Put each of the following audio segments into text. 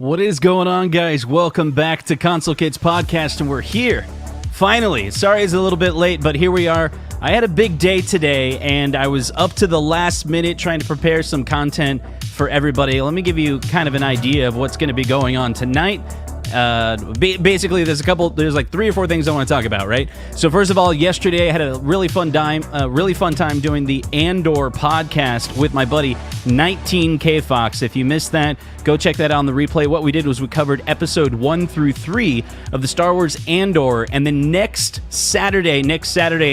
What is going on, guys? Welcome back to Console Kids Podcast, and we're here. Finally. Sorry it's a little bit late, but here we are. I had a big day today, and I was up to the last minute trying to prepare some content for everybody. Let me give you kind of an idea of what's going to be going on tonight. Basically, there's like 3 or 4 things I want to talk about, right? So first of all, yesterday I had a really fun time doing the Andor podcast with my buddy 19K Fox. If you missed that, go check that out on the replay. What we did was we covered episode 1 through 3 of the Star Wars Andor, and then next Saturday,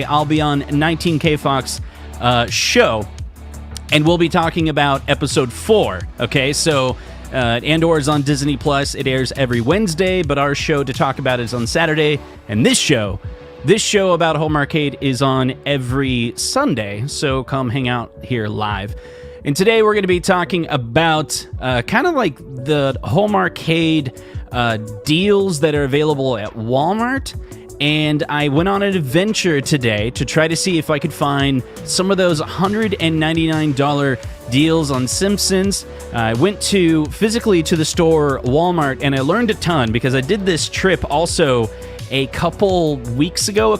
I'll be on 19K Fox show, and we'll be talking about episode 4. Okay, so Andor is on Disney Plus. It airs every Wednesday, but our show to talk about is on Saturday. And this show about Home Arcade is on every Sunday. So come hang out here live. And today we're going to be talking about kind of like the Home Arcade deals that are available at Walmart. And I went on an adventure today to try to see if I could find some of those $199 deals on Simpsons. I went physically to the store Walmart, and I learned a ton because I did this trip also a couple months ago,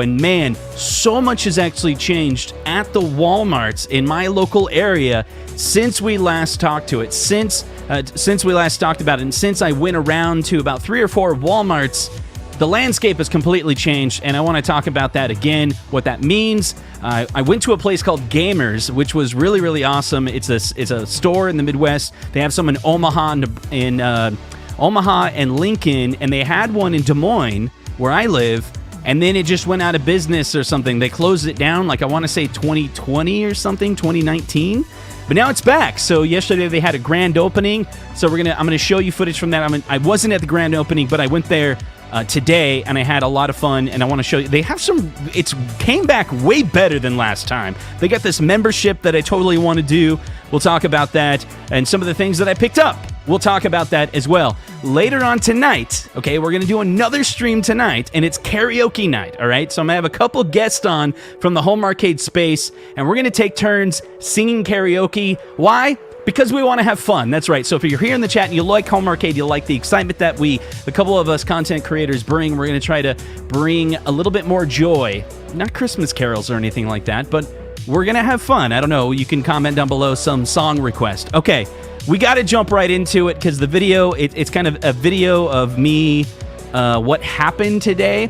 and man, so much has actually changed at the Walmarts in my local area since we last talked to it, since we last talked about it, and since I went around to about 3 or 4 Walmarts. The landscape has completely changed, and I want to talk about that again, what that means. I went to a place called Gamerz, which was really, really awesome. It's a store in the Midwest. They have some in Omaha and Lincoln, and they had one in Des Moines, where I live, and then it just went out of business or something. They closed it down, like I want to say 2020 or something, 2019. But now it's back. So yesterday they had a grand opening. So I'm gonna show you footage from that. I wasn't at the grand opening, but I went there today, and I had a lot of fun, and I want to show you. They have it came back way better than last time. They got this membership that I totally want to do. We'll talk about that, and some of the things that I picked up. We'll talk about that as well. Later on tonight, okay, we're going to do another stream tonight, and it's karaoke night, all right? So I'm going to have a couple guests on from the home arcade space, and we're going to take turns singing karaoke. Why? Because we want to have fun. That's right. So if you're here in the chat and you like Home Arcade, you like the excitement that the couple of us content creators bring, we're going to try to bring a little bit more joy. Not Christmas carols or anything like that, but we're going to have fun. I don't know. You can comment down below some song request. Okay, we got to jump right into it because the video, it's kind of a video of me, what happened today.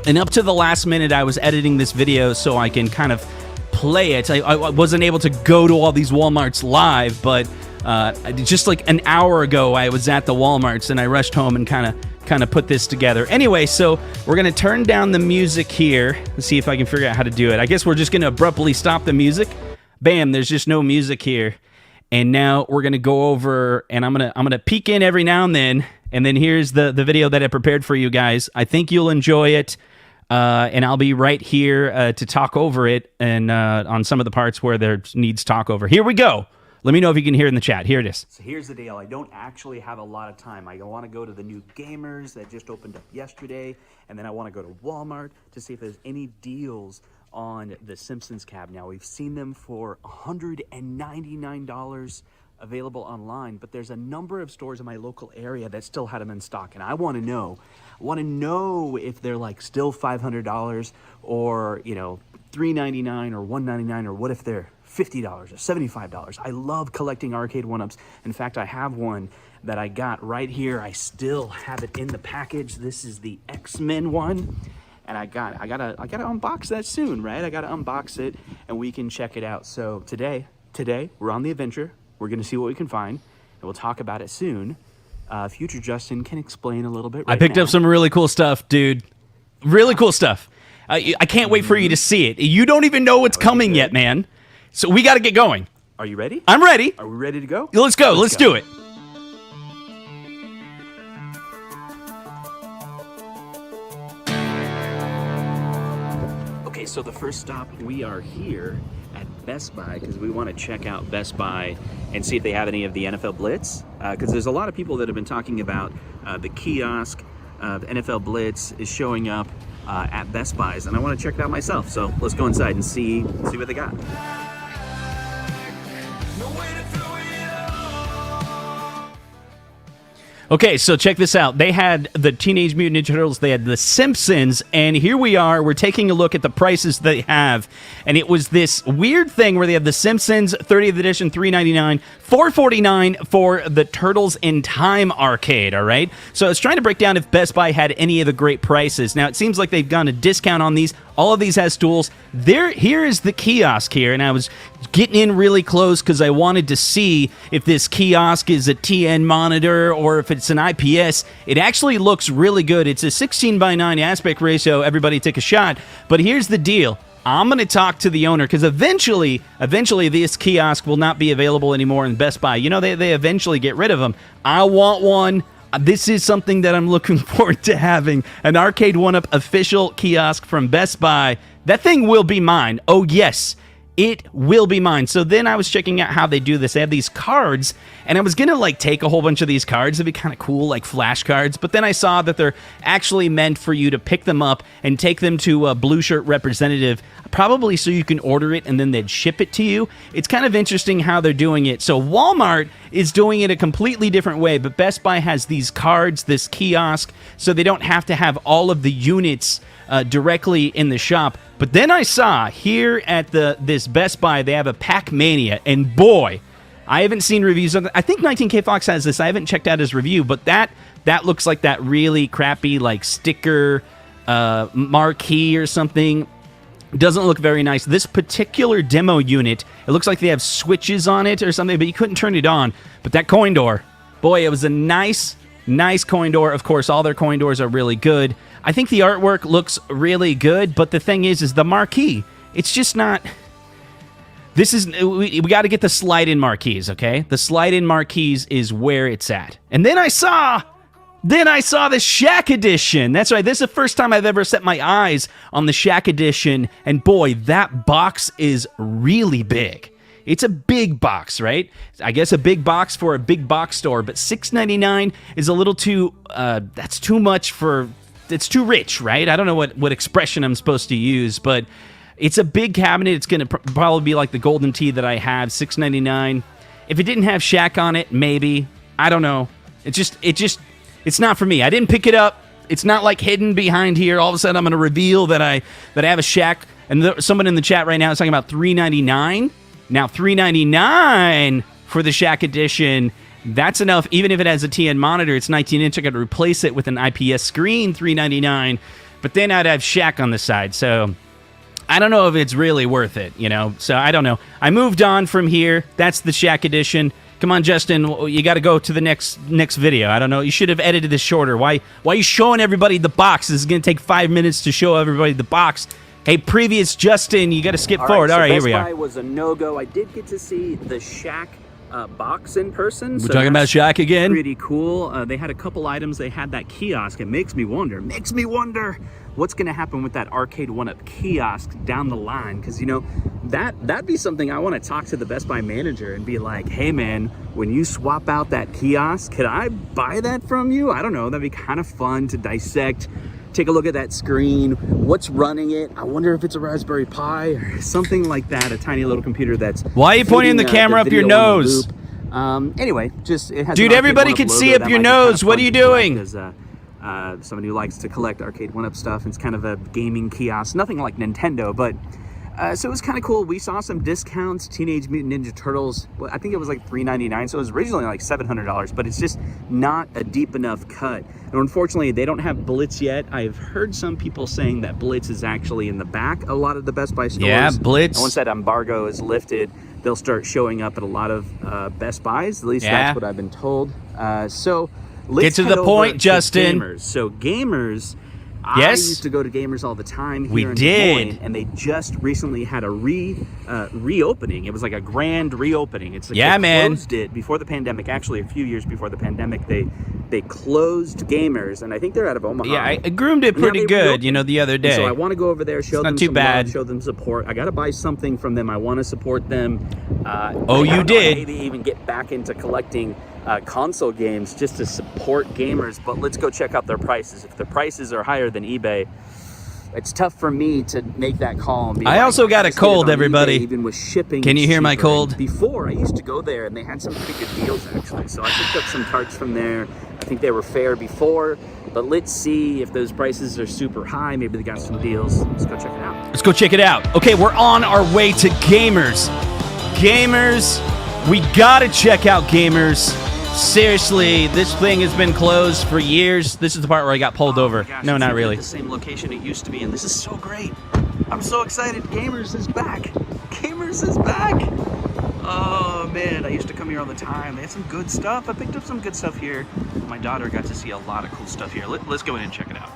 And up to the last minute, I was editing this video so I can kind of play it. I wasn't able to go to all these Walmarts live, but just like an hour ago, I was at the Walmarts and I rushed home and kind of put this together. Anyway, so we're gonna turn down the music here. Let's see if I can figure out how to do it. I guess we're just gonna abruptly stop the music. Bam! There's just no music here. And now we're gonna go over, and I'm gonna peek in every now and then here's the video that I prepared for you guys. I think you'll enjoy it. And I'll be right here to talk over it and on some of the parts where there needs talk over. Here we go. Let me know if you can hear in the chat. Here it is. So here's the deal. I don't actually have a lot of time. I want to go to the new Gamerz that just opened up yesterday, and then I want to go to Walmart to see if there's any deals on the Simpsons cab. Now, we've seen them for $199 available online, but there's a number of stores in my local area that still had them in stock, and I want to know if they're like still $500 or, $399 or $199, or what if they're $50 or $75. I love collecting Arcade1UPs. In fact, I have one that I got right here. I still have it in the package. This is the X-Men one, and I gotta unbox that soon, right? I gotta unbox it and we can check it out. So today we're on the adventure. We're gonna see what we can find, and we'll talk about it soon. Future Justin can explain a little bit right now. I picked up some really cool stuff, dude. Really cool stuff. I can't wait for you to see it. You don't even know what's coming yet, man. So we got to get going. Are you ready? I'm ready. Are we ready to go? Let's go. Let's do it. Okay, so the first stop, we are here at Best Buy because we want to check out Best Buy and see if they have any of the NFL Blitz, because there's a lot of people that have been talking about the kiosk. The NFL Blitz is showing up at Best Buy's, and I want to check it out myself. So let's go inside and see what they got. Okay, so check this out. They had the Teenage Mutant Ninja Turtles, they had the Simpsons, and here we are. We're taking a look at the prices they have, and it was this weird thing where they have the Simpsons 30th edition, $3.99, $4.49 for the Turtles in Time arcade, all right? So I was trying to break down if Best Buy had any of the great prices. Now, it seems like they've gone a discount on these. All of these has stools. Here is the kiosk here, and I was getting in really close because I wanted to see if this kiosk is a TN monitor or if it's an IPS. It actually looks really good. It's a 16:9 aspect ratio. Everybody take a shot. But here's the deal. I'm going to talk to the owner because eventually this kiosk will not be available anymore in Best Buy. You know, they eventually get rid of them. I want one. This is something that I'm looking forward to having, an Arcade1UP official kiosk from Best Buy. That thing will be mine. Oh, yes, it will be mine. So then I was checking out how they do this. They have these cards, and I was going to, like, take a whole bunch of these cards. It'd be kind of cool, like flashcards. But then I saw that they're actually meant for you to pick them up and take them to a blue shirt representative, probably so you can order it and then they'd ship it to you. It's kind of interesting how they're doing it. So Walmart is doing it a completely different way, but Best Buy has these cards, this kiosk, so they don't have to have all of the units directly in the shop. But then I saw here at this Best Buy, they have a Pac-Mania, and boy, I haven't seen reviews of it. I think 19K Fox has this. I haven't checked out his review, but that looks like that really crappy, like, sticker marquee or something. Doesn't look very nice. This particular demo unit, it looks like they have switches on it or something, but you couldn't turn it on. But that coin door, boy, it was a nice coin door. Of course, all their coin doors are really good. I think the artwork looks really good, but the thing is the marquee, it's just not... we got to get the slide-in marquees, okay? The slide-in marquees is where it's at. And then I saw the Shaq Edition. That's right. This is the first time I've ever set my eyes on the Shaq Edition. And boy, that box is really big. It's a big box, right? I guess a big box for a big box store. But $6.99 is a little too... that's too much for... It's too rich, right? I don't know what expression I'm supposed to use, but it's a big cabinet. It's going to probably be like the Golden Tee that I have, $6.99. If it didn't have Shaq on it, maybe. I don't know. It's not for me. I didn't pick it up. It's not like hidden behind here. All of a sudden, I'm going to reveal that I have a Shaq. And someone in the chat right now is talking about $3.99. Now, $3.99 for the Shaq Edition. That's enough. Even if it has a TN monitor, it's 19-inch. I got to replace it with an IPS screen, $3.99. But then I'd have Shaq on the side. So I don't know if it's really worth it, you know. So I don't know. I moved on from here. That's the Shaq Edition. Come on, Justin. You got to go to the next video. I don't know. You should have edited this shorter. Why are you showing everybody the box? This is going to take 5 minutes to show everybody the box. Hey, previous Justin, you got to skip forward. All right, here we are. Best Buy was a no-go. I did get to see the Shaq box in person. We're talking about Shaq again. Pretty cool. They had a couple items. They had that kiosk. It makes me wonder what's going to happen with that Arcade1UP kiosk down the line. Because, you know, that'd be something I want to talk to the Best Buy manager and be like, hey, man, when you swap out that kiosk, could I buy that from you? I don't know. That'd be kind of fun to dissect. Take a look at that screen. What's running it? I wonder if it's a Raspberry Pi or something like that. A tiny little compuder that's... Why are you pointing the camera up your nose? Anyway, just... It has dude, everybody can see up your nose. What are you doing? As somebody who likes to collect Arcade1UP stuff. It's kind of a gaming kiosk. Nothing like Nintendo, but... so it was kind of cool. We saw some discounts. Teenage Mutant Ninja Turtles, well, I think it was like $3.99, so it was originally like $700, but it's just not a deep enough cut. And unfortunately, they don't have Blitz yet. I've heard some people saying that Blitz is actually in the back a lot of the Best Buy stores. Yeah, Blitz. And once that embargo is lifted, they'll start showing up at a lot of Best Buys. At least that's what I've been told. So let's get to the point, Justin. Gamerz. So Gamerz... Yes. I used to go to Gamerz all the time here in Des Moines, and they just recently had a reopening. It was like a grand reopening. It's like they closed it before the pandemic. Actually, a few years before the pandemic, they closed Gamerz, and I think they're out of Omaha. Yeah, I groomed it pretty good, you know, the other day. And so I want to go over there, show them some love, show them support. I got to buy something from them. I want to support them. You did. Maybe even get back into collecting console games just to support Gamerz, but let's go check out their prices. If the prices are higher than eBay, it's tough for me to make that call and be I also got a cold, everybody. eBay, even with shipping. Can you hear my cold? Before, I used to go there and they had some pretty good deals actually. So I picked up some carts from there. I think they were fair before, but let's see if those prices are super high. Maybe they got some deals. Let's go check it out. Let's go check it out. Okay, we're on our way to Gamerz. Gamerz, we gotta check out Gamerz. Seriously, this thing has been closed for years. This is the part where I got pulled over. Gosh, No, not it's really. the same location it used to be, and this is so great. I'm so excited. Gamerz is back. Gamerz is back. Oh man, I used to come here all the time. They had some good stuff. I picked up some good stuff here. My daughter got to see a lot of cool stuff here. Let's go in and check it out.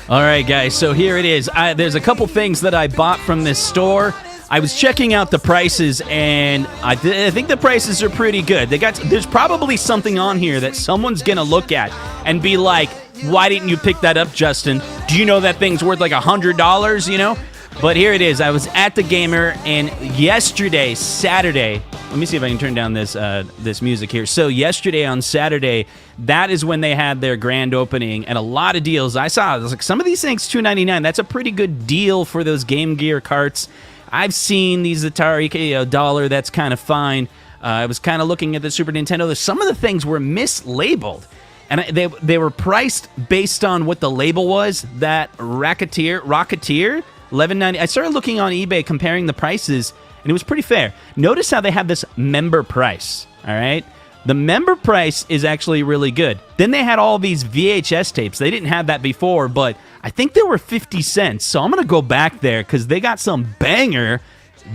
All right, guys, so here it is. There's a couple things that I bought from this store. I was checking out the prices, and I think the prices are pretty good. There's probably something on here that someone's gonna look at and be like, why didn't you pick that up, Justin? Do you know that thing's worth like $100, you know? But here it is. I was at the Gamer, and yesterday, Saturday, let me see if I can turn down this music here. So yesterday on Saturday, that is when they had their grand opening, and a lot of deals. I saw, like, some of these things $2.99. That's a pretty good deal for those Game Gear carts. I've seen these Atari $1. That's kind of fine. I was kind of looking at the Super Nintendo. Some of the things were mislabeled, and they were priced based on what the label was. That Rocketeer, $11.90. I started looking on eBay comparing the prices, and it was pretty fair. Notice how they have this member price. All right. The member price is actually really good. Then they had all these VHS tapes. They didn't have that before, but I think they were 50 cents. So I'm going to go back there because they got some banger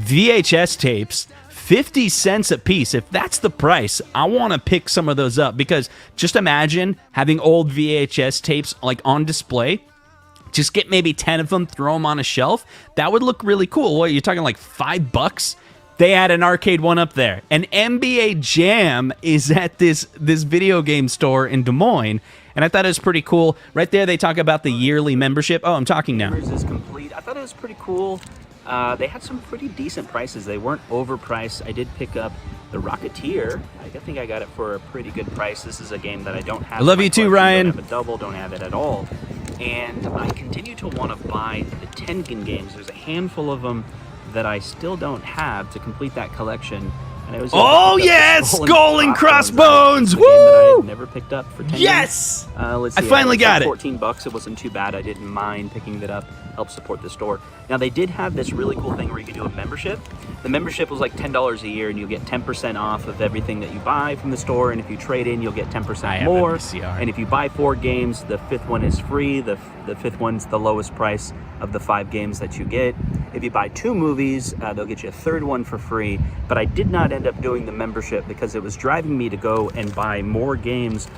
VHS tapes, 50 cents a piece. If that's the price, I want to pick some of those up because just imagine having old VHS tapes like on display. Just get maybe 10 of them, throw them on a shelf. That would look really cool. What, you're talking like $5? They had an Arcade1UP there. An NBA Jam is at this video game store in Des Moines, and I thought it was pretty cool. Right there, they talk about the yearly membership. Oh, I'm talking now. Gamerz is complete. I thought it was pretty cool. They had some pretty decent prices. They weren't overpriced. I did pick up the Rocketeer. I think I got it for a pretty good price. This is a game that I don't have. I love you too, Ryan. Don't have a double, don't have it at all. And I continue to want to buy the Tengen games. There's a handful of them that I still don't have to complete that collection. And it was Skull and Crossbones! Woo! Game that I had never picked up for 10 Yes! Let's see, I finally got it. $14. It wasn't too bad. I didn't mind picking it up. Help support the store. Now they did have this really cool thing where you could do a membership. The membership was like $10 a year, and you get 10% off of everything that you buy from the store. And if you trade in, you'll get 10% more. And if you buy 4 games, the 5th one is free. The 5th one's the lowest price of the 5 games that you get. If you buy 2 movies, they'll get you a 3rd one for free. But I did not end up doing the membership because it was driving me to go and buy more games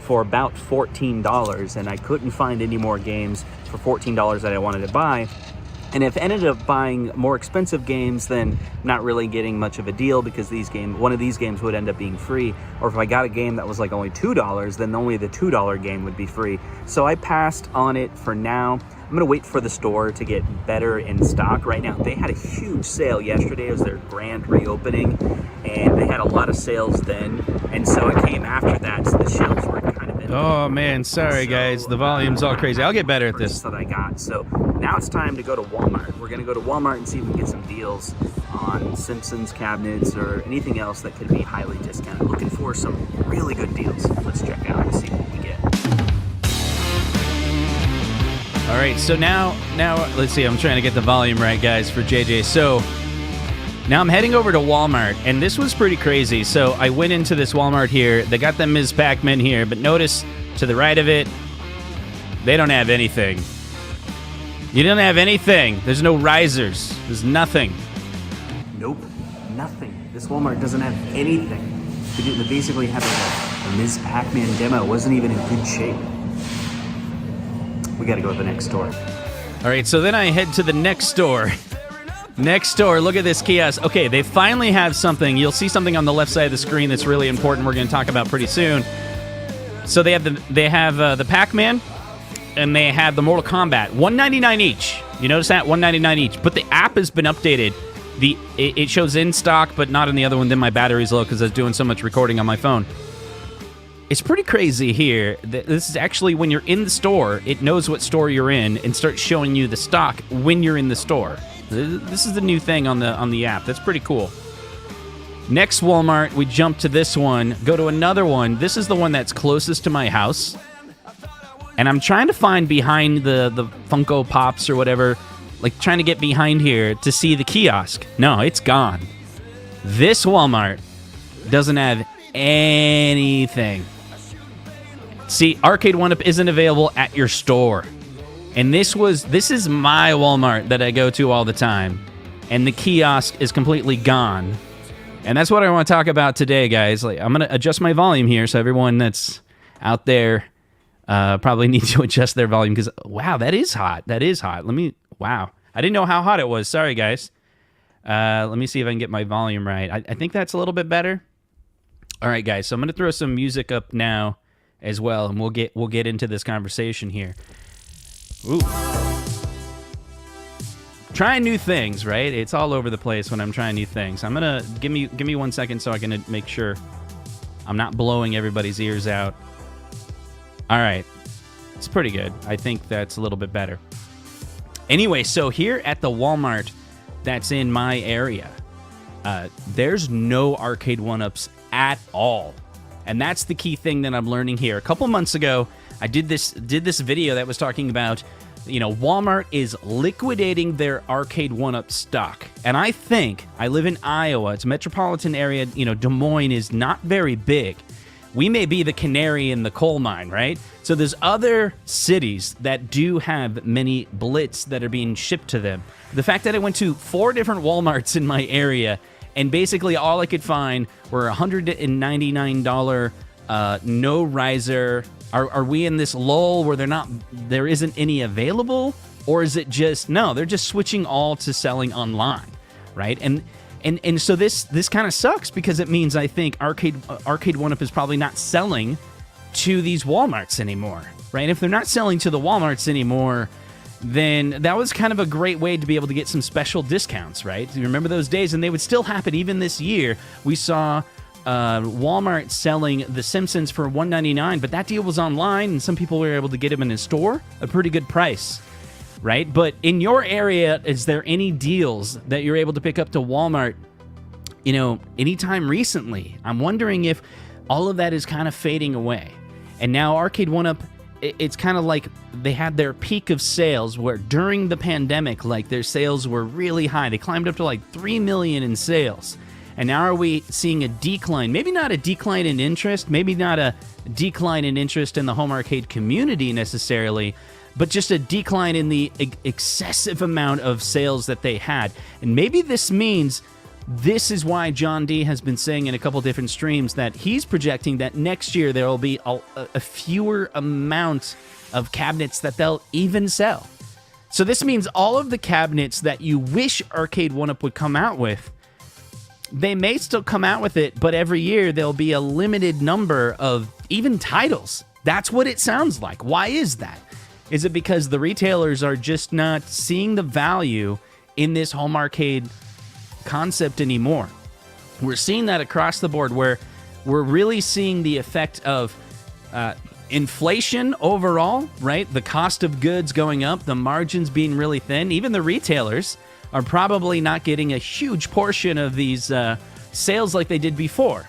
for about $14, and I couldn't find any more games for $14 that I wanted to buy. And if I ended up buying more expensive games, then not really getting much of a deal because one of these games would end up being free. Or if I got a game that was like only $2, then only the $2 game would be free. So I passed on it for now. I'm gonna wait for the store to get better in stock. Right now, they had a huge sale yesterday. It was their grand reopening, and they had a lot of sales then. And so it came after that, so the shelves were kind of empty. Oh man, sorry guys, the volume's all crazy. I'll get better at this. That I got. So now it's time to go to Walmart. We're gonna go to Walmart and see if we can get some deals on Simpsons cabinets or anything else that could be highly discounted. Looking for some really good deals. Let's check out and see what we get. All right, so now let's see. I'm trying to get the volume right, guys, for JJ. So now I'm heading over to Walmart, and this was pretty crazy. So I went into this Walmart here. They got the Ms. Pac-Man here, but notice to the right of it, they don't have anything. You don't have anything. There's no risers. There's nothing. Nope, nothing. This Walmart doesn't have anything. They basically had like a Ms. Pac-Man demo. It wasn't even in good shape. We gotta go to the next store. All right, so then I head to the next store. Next store, look at this kiosk. Okay, they finally have something. You'll see something on the left side of the screen that's really important we're going to talk about pretty soon. So they have the Pac-Man, and they have the Mortal Kombat. $1.99 each. You notice that? $1.99 each. But the app has been updated. It shows in stock, but not in the other one. Then my battery's low because I was doing so much recording on my phone. It's pretty crazy here. This is actually when you're in the store, it knows what store you're in and starts showing you the stock when you're in the store. This is the new thing on the app. That's pretty cool. Next Walmart, we jump to this one, go to another one. This is the one that's closest to my house. And I'm trying to find behind the Funko Pops or whatever, like trying to get behind here to see the kiosk. No, it's gone. This Walmart doesn't have anything. See, Arcade1UP isn't available at your store. And this is my Walmart that I go to all the time. And the kiosk is completely gone. And that's what I want to talk about today, guys. Like, I'm going to adjust my volume here so everyone that's out there probably needs to adjust their volume because, wow, that is hot. That is hot. Wow. I didn't know how hot it was. Sorry, guys. Let me see if I can get my volume right. I think that's a little bit better. All right, guys. So I'm going to throw some music up now as well, and we'll get into this conversation here. Ooh. Trying new things, right? It's all over the place when I'm trying new things. I'm gonna give me 1 second so I can make sure I'm not blowing everybody's ears out. All right, it's pretty good. I think that's a little bit better. Anyway, so here at the Walmart that's in my area, there's no Arcade1UPs at all, and that's the key thing that I'm learning here. A couple months ago, I did this video that was talking about, Walmart is liquidating their Arcade1UP stock. And I live in Iowa. It's a metropolitan area. Des Moines is not very big. We may be the canary in the coal mine, right? So there's other cities that do have many blitz that are being shipped to them. The fact that I went to 4 different Walmarts in my area, and basically all I could find were $199 no riser. Are we in this lull where there isn't any available? Or is it just, no, they're just switching all to selling online, right? And so this kind of sucks because it means I think Arcade1UP is probably not selling to these Walmarts anymore, right? If they're not selling to the Walmarts anymore, then that was kind of a great way to be able to get some special discounts, right? You remember those days? And they would still happen even this year. We saw Walmart selling The Simpsons for $1.99, but that deal was online, and some people were able to get them in a store, a pretty good price, right? But in your area, is there any deals that you're able to pick up to Walmart, anytime recently? I'm wondering if all of that is kind of fading away. And now Arcade1UP, it's kind of like they had their peak of sales where during the pandemic, like their sales were really high. They climbed up to like 3 million in sales. And now are we seeing a decline? Maybe not a decline in interest, maybe not a decline in interest in the home arcade community necessarily, but just a decline in the excessive amount of sales that they had. And maybe this means this is why John D has been saying in a couple different streams that he's projecting that next year there will be a fewer amount of cabinets that they'll even sell. So this means all of the cabinets that you wish Arcade1UP would come out with, they may still come out with it, but every year there'll be a limited number of even titles. That's what it sounds like. Why is that? Is it because the retailers are just not seeing the value in this home arcade concept anymore? We're seeing that across the board where we're really seeing the effect of inflation overall, right? The cost of goods going up, the margins being really thin. Even the retailers are probably not getting a huge portion of these sales like they did before.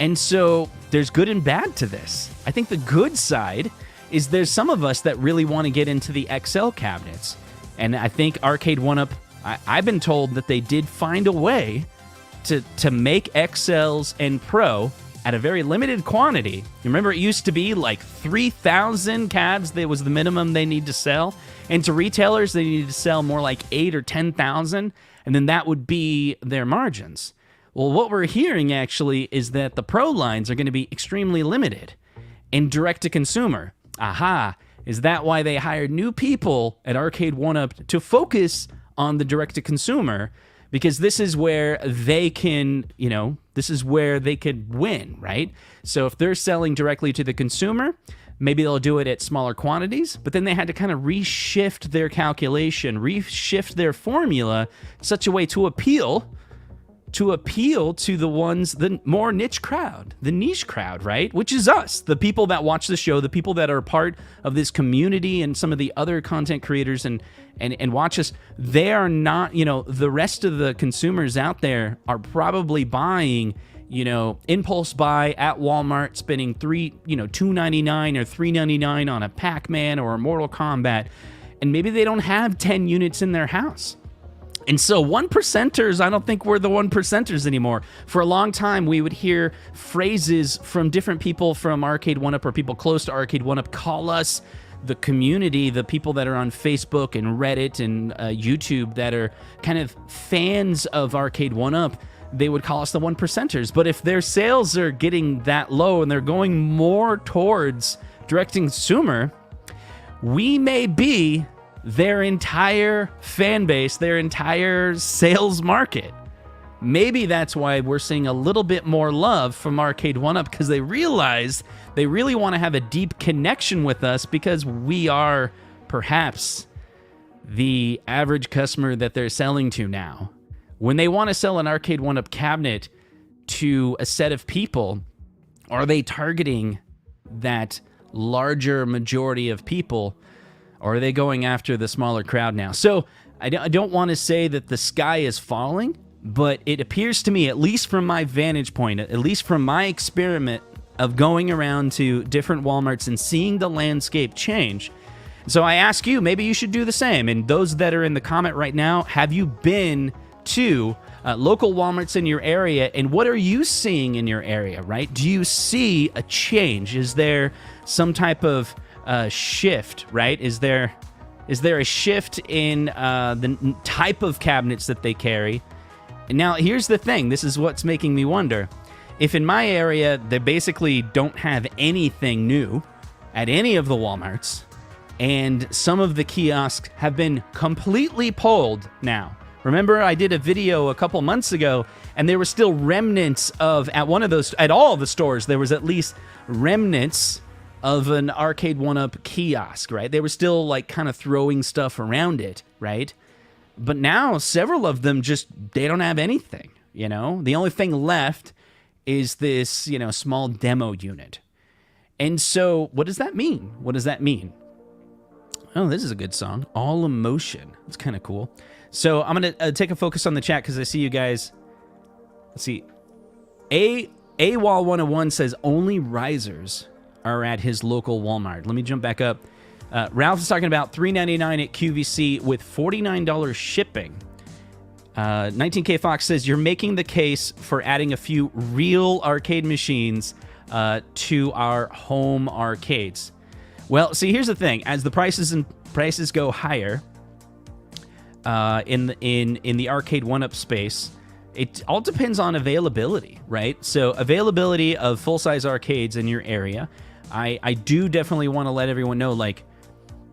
And so there's good and bad to this. I think the good side is there's some of us that really want to get into the XL cabinets. And I think Arcade1UP, I've been told that they did find a way to make XLs and Pro at a very limited quantity. You remember it used to be like 3,000 cabs that was the minimum they need to sell. And to retailers, they need to sell more like 8 or 10,000, and then that would be their margins. Well, what we're hearing actually is that the Pro lines are going to be extremely limited and direct to consumer. Aha! Is that why they hired new people at Arcade1UP to focus on the direct to consumer? Because this is where they can, this is where they could win, right? So if they're selling directly to the consumer, maybe they'll do it at smaller quantities, but then they had to kind of reshift their calculation, reshift their formula such a way to appeal to appeal to the more niche crowd, the niche crowd, right? Which is us, the people that watch the show, the people that are part of this community and some of the other content creators and watch us. They are not, the rest of the consumers out there are probably buying, impulse buy at Walmart, spending $2.99 or $3.99 on a Pac-Man or a Mortal Kombat, and maybe they don't have 10 units in their house. And so 1%ers, I don't think we're the 1%ers anymore. For a long time, we would hear phrases from different people from Arcade1UP or people close to Arcade1UP call us the community, the people that are on Facebook and Reddit and YouTube that are kind of fans of Arcade1UP. They would call us the 1%ers. But if their sales are getting that low and they're going more towards direct consumer, we may be their entire fan base, their entire sales market. Maybe that's why we're seeing a little bit more love from Arcade1UP, because they realize they really want to have a deep connection with us because we are perhaps the average customer that they're selling to now. When they want to sell an Arcade1UP cabinet to a set of people, are they targeting that larger majority of people? Or are they going after the smaller crowd now? So I don't want to say that the sky is falling, but it appears to me, at least from my vantage point, at least from my experiment of going around to different Walmarts and seeing the landscape change. So I ask you, maybe you should do the same. And those that are in the comment right now, have you been to local Walmarts in your area, and what are you seeing in your area, right? Do you see a change? Is there some type of shift, right? Is there a shift in the type of cabinets that they carry? And now, here's the thing. This is what's making me wonder. If in my area, they basically don't have anything new at any of the Walmarts, and some of the kiosks have been completely pulled now. Remember, I did a video a couple months ago, and there were still remnants of, at all of the stores, there was at least remnants of an Arcade1UP kiosk, right? They were still like kind of throwing stuff around it, right? But now several of them they don't have anything, The only thing left is this, small demo unit. And so what does that mean? What does that mean? Oh, this is a good song. All Emotion. It's kind of cool. So I'm going to take a focus on the chat because I see you guys. Let's see. AWAL101 says only risers are at his local Walmart. Let me jump back up. Ralph is talking about $3.99 at QVC with $49 shipping. 19K Fox says you're making the case for adding a few real arcade machines to our home arcades. Well, see, here's the thing: as the prices go higher in the Arcade1UP space, it all depends on availability, right? So availability of full-size arcades in your area. I do definitely want to let everyone know, like,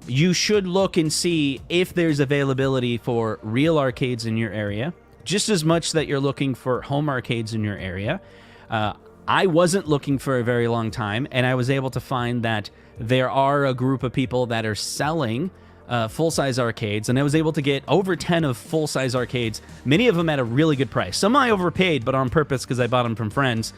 you should look and see if there's availability for real arcades in your area, just as much that you're looking for home arcades in your area. I wasn't looking for a very long time, and I was able to find that there are a group of people that are selling full-size arcades, and I was able to get over 10 of full-size arcades, many of them at a really good price. Some I overpaid, but on purpose because I bought them from friends,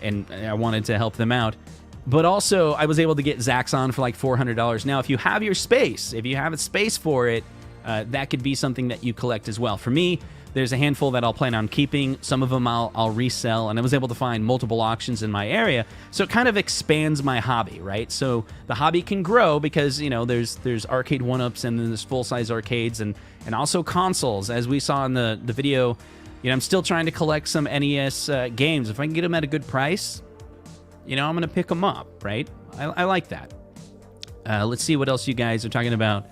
and I wanted to help them out. But also, I was able to get Zaxxon for like $400. Now, if you have your space, if you have a space for it, that could be something that you collect as well. For me, there's a handful that I'll plan on keeping. Some of them I'll resell, and I was able to find multiple auctions in my area, so it kind of expands my hobby, right? So the hobby can grow because, there's Arcade1UPs and then there's full-size arcades and also consoles. As we saw in the video, I'm still trying to collect some NES games. If I can get them at a good price, I'm going to pick them up, right? I like that. Let's see what else you guys are talking about.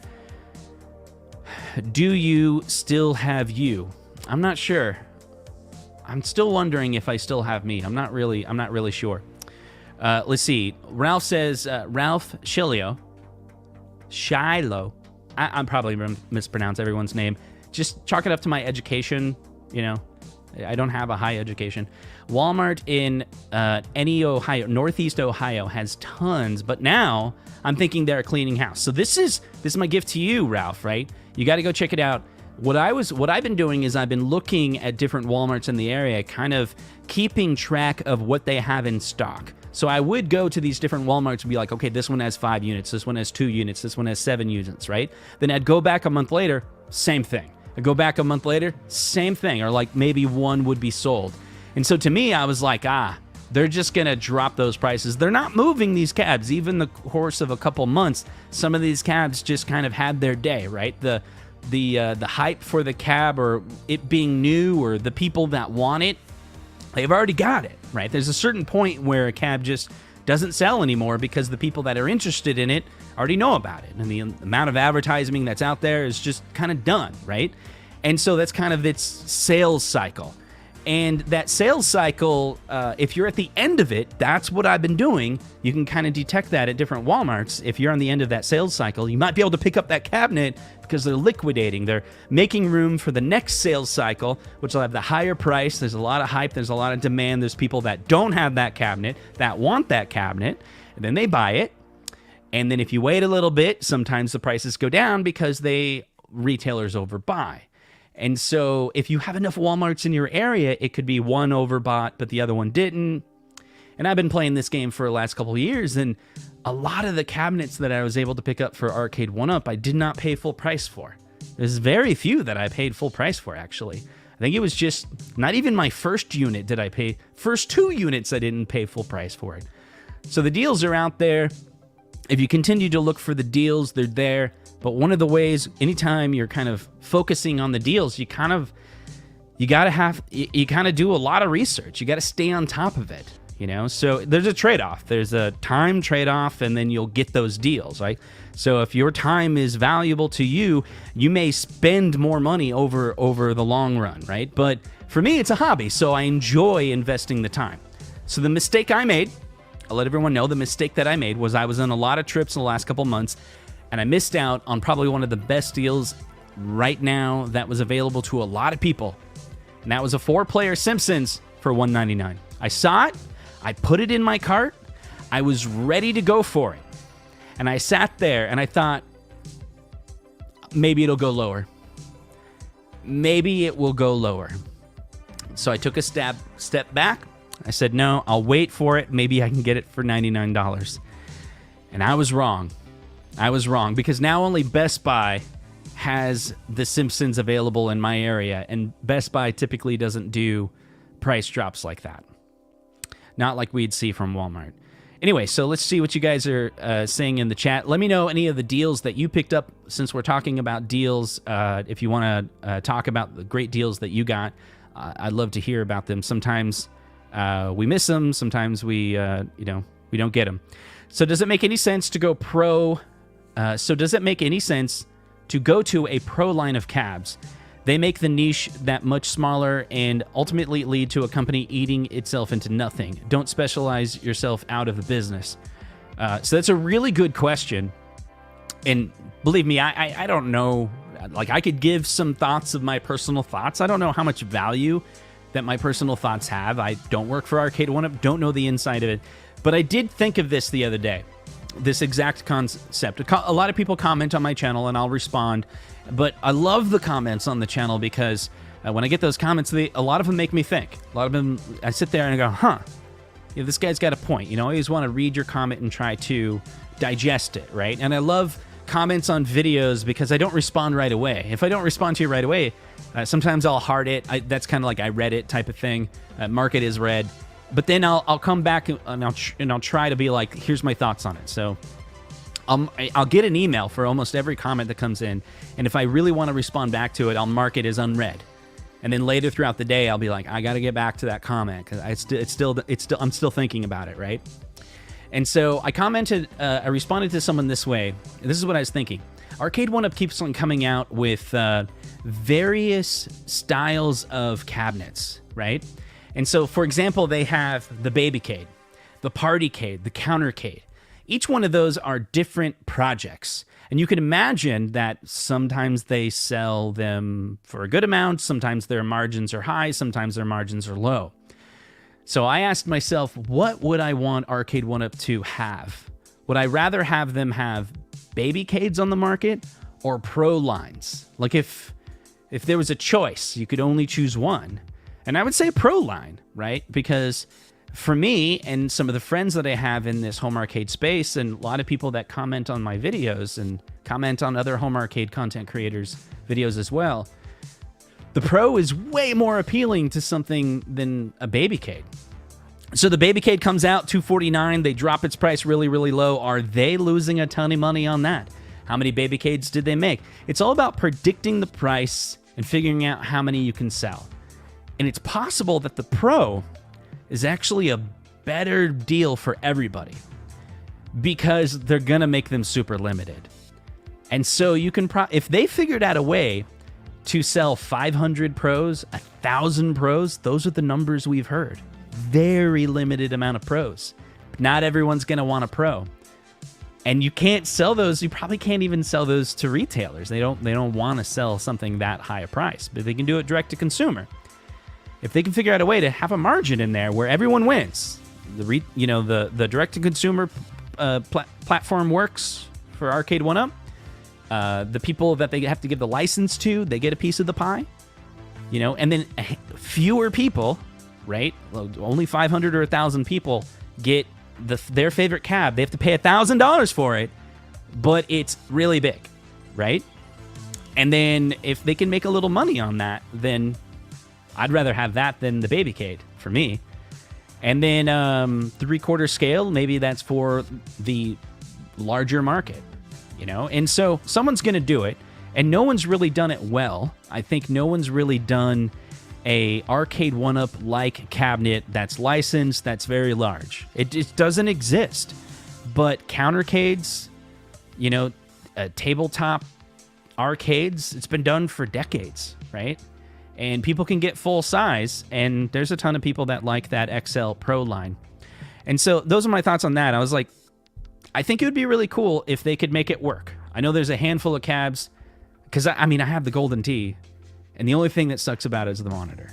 Do you still have you? I'm not sure. I'm still wondering if I still have me. I'm not really sure. Let's see. Ralph says, Ralph Shiloh. I'm probably mispronounce everyone's name. Just chalk it up to my education, I don't have a high education. Walmart in Ohio, Northeast Ohio has tons, but now I'm thinking they're cleaning house. So this is my gift to you, Ralph, right? You got to go check it out. what I've been doing is I've been looking at different Walmarts in the area, kind of keeping track of what they have in stock. So I would go to these different Walmarts and be like, okay, this one has 5 units, this one has 2 units, this one has 7 units, right? Then I'd go back a month later, same thing. I'd go back a month later, same thing, or like maybe one would be sold. And so to me, I was like, they're just going to drop those prices. They're not moving these cabs. Even the course of a couple months, some of these cabs just kind of had their day, right? The hype for the cab, or it being new, or the people that want it, they've already got it, right? There's a certain point where a cab just doesn't sell anymore because the people that are interested in it already know about it. And the amount of advertising that's out there is just kind of done, right? And so that's kind of its sales cycle. And that sales cycle, if you're at the end of it, that's what I've been doing. You can kind of detect that at different Walmarts. If you're on the end of that sales cycle, you might be able to pick up that cabinet because they're liquidating. They're making room for the next sales cycle, which will have the higher price. There's a lot of hype. There's a lot of demand. There's people that don't have that cabinet, that want that cabinet, and then they buy it. And then if you wait a little bit, sometimes the prices go down because retailers overbuy. And so if you have enough Walmarts in your area, it could be one overbought, but the other one didn't. And I've been playing this game for the last couple of years, and a lot of the cabinets that I was able to pick up for Arcade1UP, I did not pay full price for. There's very few that I paid full price for, actually. I think it was just, not even my first unit did I pay. First 2 units, I didn't pay full price for it. So the deals are out there. If you continue to look for the deals, they're there. But one of the ways, anytime you're kind of focusing on the deals, you kind of do a lot of research. You got to stay on top of it, you know? So there's a trade-off. There's a time trade-off, and then you'll get those deals, right? So if your time is valuable to you, you may spend more money over the long run, right? But for me, it's a hobby, so I enjoy investing the time. So the mistake I made, I'll let everyone know, the mistake that I made was I was on a lot of trips in the last couple months, and I missed out on probably one of the best deals right now that was available to a lot of people. And that was a 4-player Simpsons for $199. I saw it. I put it in my cart. I was ready to go for it. And I sat there and I thought, maybe it'll go lower. Maybe it will go lower. So I took a step back. I said, no, I'll wait for it. Maybe I can get it for $99. And I was wrong. Because now only Best Buy has The Simpsons available in my area, and Best Buy typically doesn't do price drops like that. Not like we'd see from Walmart. Anyway, so let's see what you guys are saying in the chat. Let me know any of the deals that you picked up, since we're talking about deals. If you want to talk about the great deals that you got, I'd love to hear about them. Sometimes we miss them. Sometimes we don't get them. So does it make any sense to go pro? Does it make any sense to go to a pro line of cabs? They make the niche that much smaller and ultimately lead to a company eating itself into nothing. Don't specialize yourself out of the business. So that's a really good question. And believe me, I don't know. Like, I could give some thoughts of my personal thoughts. I don't know how much value that my personal thoughts have. I don't work for Arcade1UP, don't know the inside of it. But I did think of this the other day. This exact concept. A lot of people comment on my channel, and I'll respond. But I love the comments on the channel because when I get those comments, a lot of them make me think. A lot of them, I sit there and I go, this guy's got a point. I always want to read your comment and try to digest it, right? And I love comments on videos because I don't respond right away. If I don't respond to you right away, sometimes I'll heart it. That's kind of like I read it type of thing. Mark it as read. But then I'll come back and I'll try to be like, here's my thoughts on it. So I'll get an email for almost every comment that comes in, and if I really want to respond back to it, I'll mark it as unread. And then later throughout the day, I'll be like, I got to get back to that comment because I'm still thinking about it, right? And so I responded to someone this way. This is what I was thinking. Arcade1UP keeps on coming out with various styles of cabinets, right? And so, for example, they have the Babycade, the Partycade, the Countercade. Each one of those are different projects. And you can imagine that sometimes they sell them for a good amount, sometimes their margins are high, sometimes their margins are low. So I asked myself, what would I want Arcade1UP to have? Would I rather have them have Babycades on the market or Pro lines? Like if if there was a choice, you could only choose one. And I would say Pro line, right? Because for me and some of the friends that I have in this home arcade space, and a lot of people that comment on my videos and comment on other home arcade content creators' videos as well, the Pro is way more appealing to something than a Babycade. So the Babycade comes out, $249. They drop its price really, really low. Are they losing a ton of money on that? How many Babycades did they make? It's all about predicting the price and figuring out how many you can sell. And it's possible that the Pro is actually a better deal for everybody because they're going to make them super limited. And so you can, if they figured out a way to sell 500 Pros, 1,000 Pros, those are the numbers we've heard. Very limited amount of Pros. Not everyone's going to want a Pro. And you can't sell those. You probably can't even sell those to retailers. They don't want to sell something that high a price, but they can do it direct to consumer. If they can figure out a way to have a margin in there where everyone wins, the direct to consumer platform works for Arcade1UP. The people that they have to give the license to, they get a piece of the pie. And then fewer people, right? Only 500 or 1,000 people get their favorite cab. They have to pay $1,000 for it, but it's really big, right? And then if they can make a little money on that, then I'd rather have that than the Babycade for me. And then 3/4 scale, maybe that's for the larger market, And so someone's going to do it, and no one's really done it well. I think no one's really done a Arcade1UP like cabinet that's licensed, that's very large. It just doesn't exist. But countercades, tabletop arcades, it's been done for decades, right? And people can get full size, and there's a ton of people that like that XL Pro line. And so those are my thoughts on that. I was like, I think it would be really cool if they could make it work. I know there's a handful of cabs, because I have the Golden Tee, and the only thing that sucks about it is the monitor.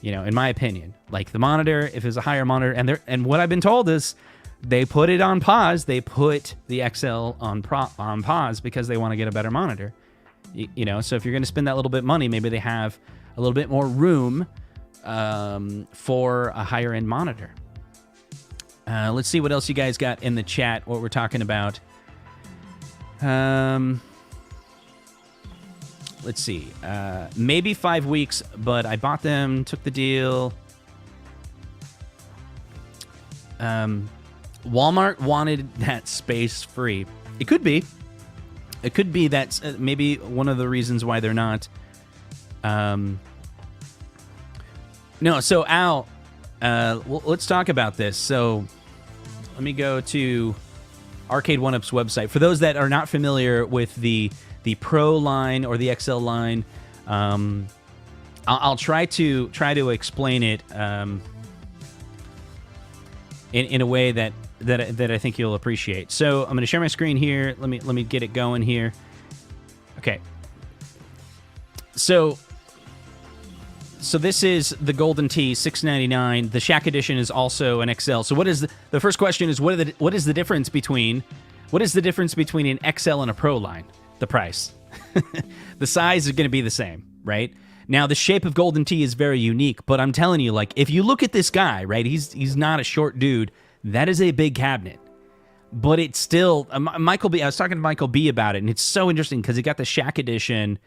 In my opinion, like the monitor, if it's a higher monitor, and what I've been told is they put it on pause. They put the XL on pause because they want to get a better monitor. So if you're going to spend that little bit of money, maybe they have a little bit more room for a higher end monitor. Let's see what else you guys got in the chat, what we're talking about. Let's see. Maybe 5 weeks, but I bought them, took the deal. Walmart wanted that space free. It could be. It could be that's maybe one of the reasons why they're not. No, so Al, let's talk about this. So let me go to Arcade1UP's website. For those that are not familiar with the Pro line or the XL line, I'll try to explain it in a way that I think you'll appreciate. So I'm going to share my screen here. Let me get it going here. Okay. So this is the Golden Tee, $699. The Shack Edition is also an XL. So what is the first question is what is the difference between an XL and a Pro line? The price. The size is going to be the same, right? Now the shape of Golden Tee is very unique, but I'm telling you, like, if you look at this guy, right, he's not a short dude. That is a big cabinet, but it's still Michael B. I was talking to Michael B about it, and it's so interesting because he got the Shack Edition,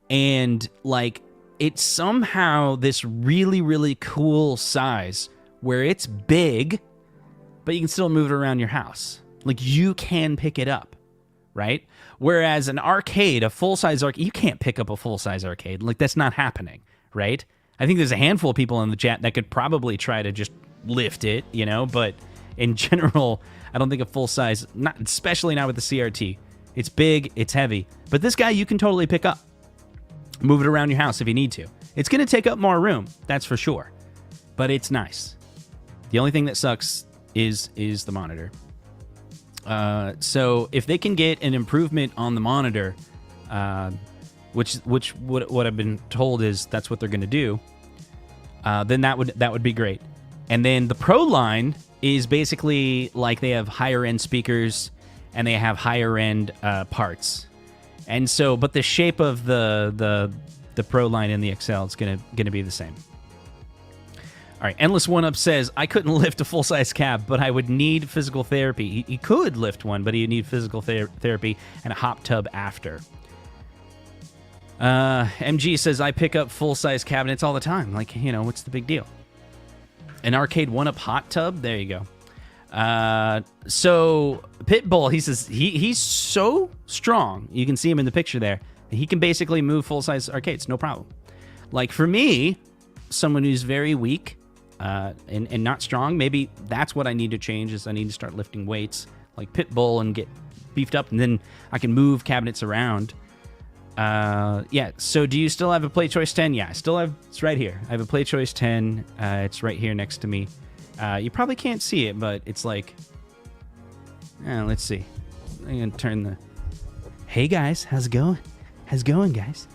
and like it's somehow this really, really cool size where it's big, but you can still move it around your house. Like you can pick it up, right? Whereas an arcade, a full-size arcade, you can't pick up a full-size arcade. Like that's not happening, right? I think there's a handful of people in the chat that could probably try to just lift it, but in general, I don't think a full-size, especially not with the CRT. It's big, it's heavy. But this guy you can totally pick up. Move it around your house if you need to. It's going to take up more room, that's for sure. But it's nice. The only thing that sucks is the monitor. So if they can get an improvement on the monitor, which what I've been told is that's what they're going to do, then that would be great. And then the Pro line is basically like they have higher end speakers and they have higher end parts. And so, but the shape of the the Pro line and the XL, it's gonna be the same. All right, Endless One Up says, I couldn't lift a full-size cab, but I would need physical therapy. He could lift one, but he'd need physical therapy and a hop tub after. MG says, I pick up full-size cabinets all the time. Like, you know, what's the big deal? An Arcade1UP hot tub? There you go. So, Pitbull, he says, he's so strong. You can see him in the picture there. He can basically move full-size arcades, no problem. Like, for me, someone who's very weak, and not strong, maybe that's what I need to change, is I need to start lifting weights like Pitbull and get beefed up, and then I can move cabinets around. Yeah, so do you still have a Play Choice 10? Yeah, I still have, it's right here. I have a Play Choice 10. It's right here next to me. You probably can't see it, but it's like, let's see. I'm going to turn the, hey guys, how's it going? How's it going, guys?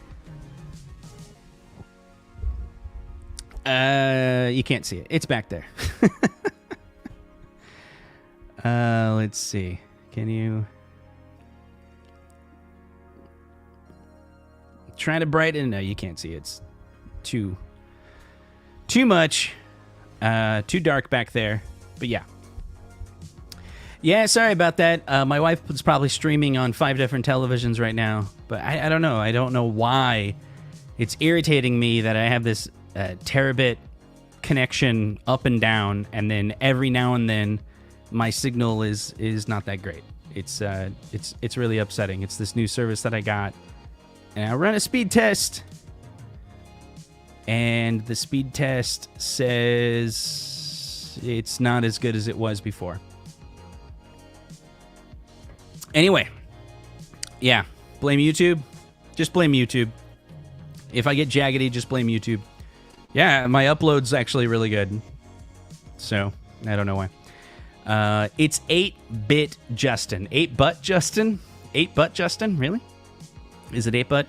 You can't see it. It's back there. Let's see. Can you try to brighten? No, you can't see it. It's too much. Too dark back there. But yeah. Yeah, sorry about that. My wife was probably streaming on 5 different televisions right now. But I don't know. I don't know why it's irritating me that I have this terabit connection up and down, and then every now and then my signal is not that great. It's really upsetting. It's this new service that I got, and I run a speed test, and the speed test says it's not as good as it was before. Anyway, yeah, blame YouTube. Just blame YouTube. If I get jaggedy, just blame YouTube. Yeah, my upload's actually really good. So, I don't know why. It's 8-bit Justin. 8-butt Justin? 8-butt Justin? Really? Is it 8-butt?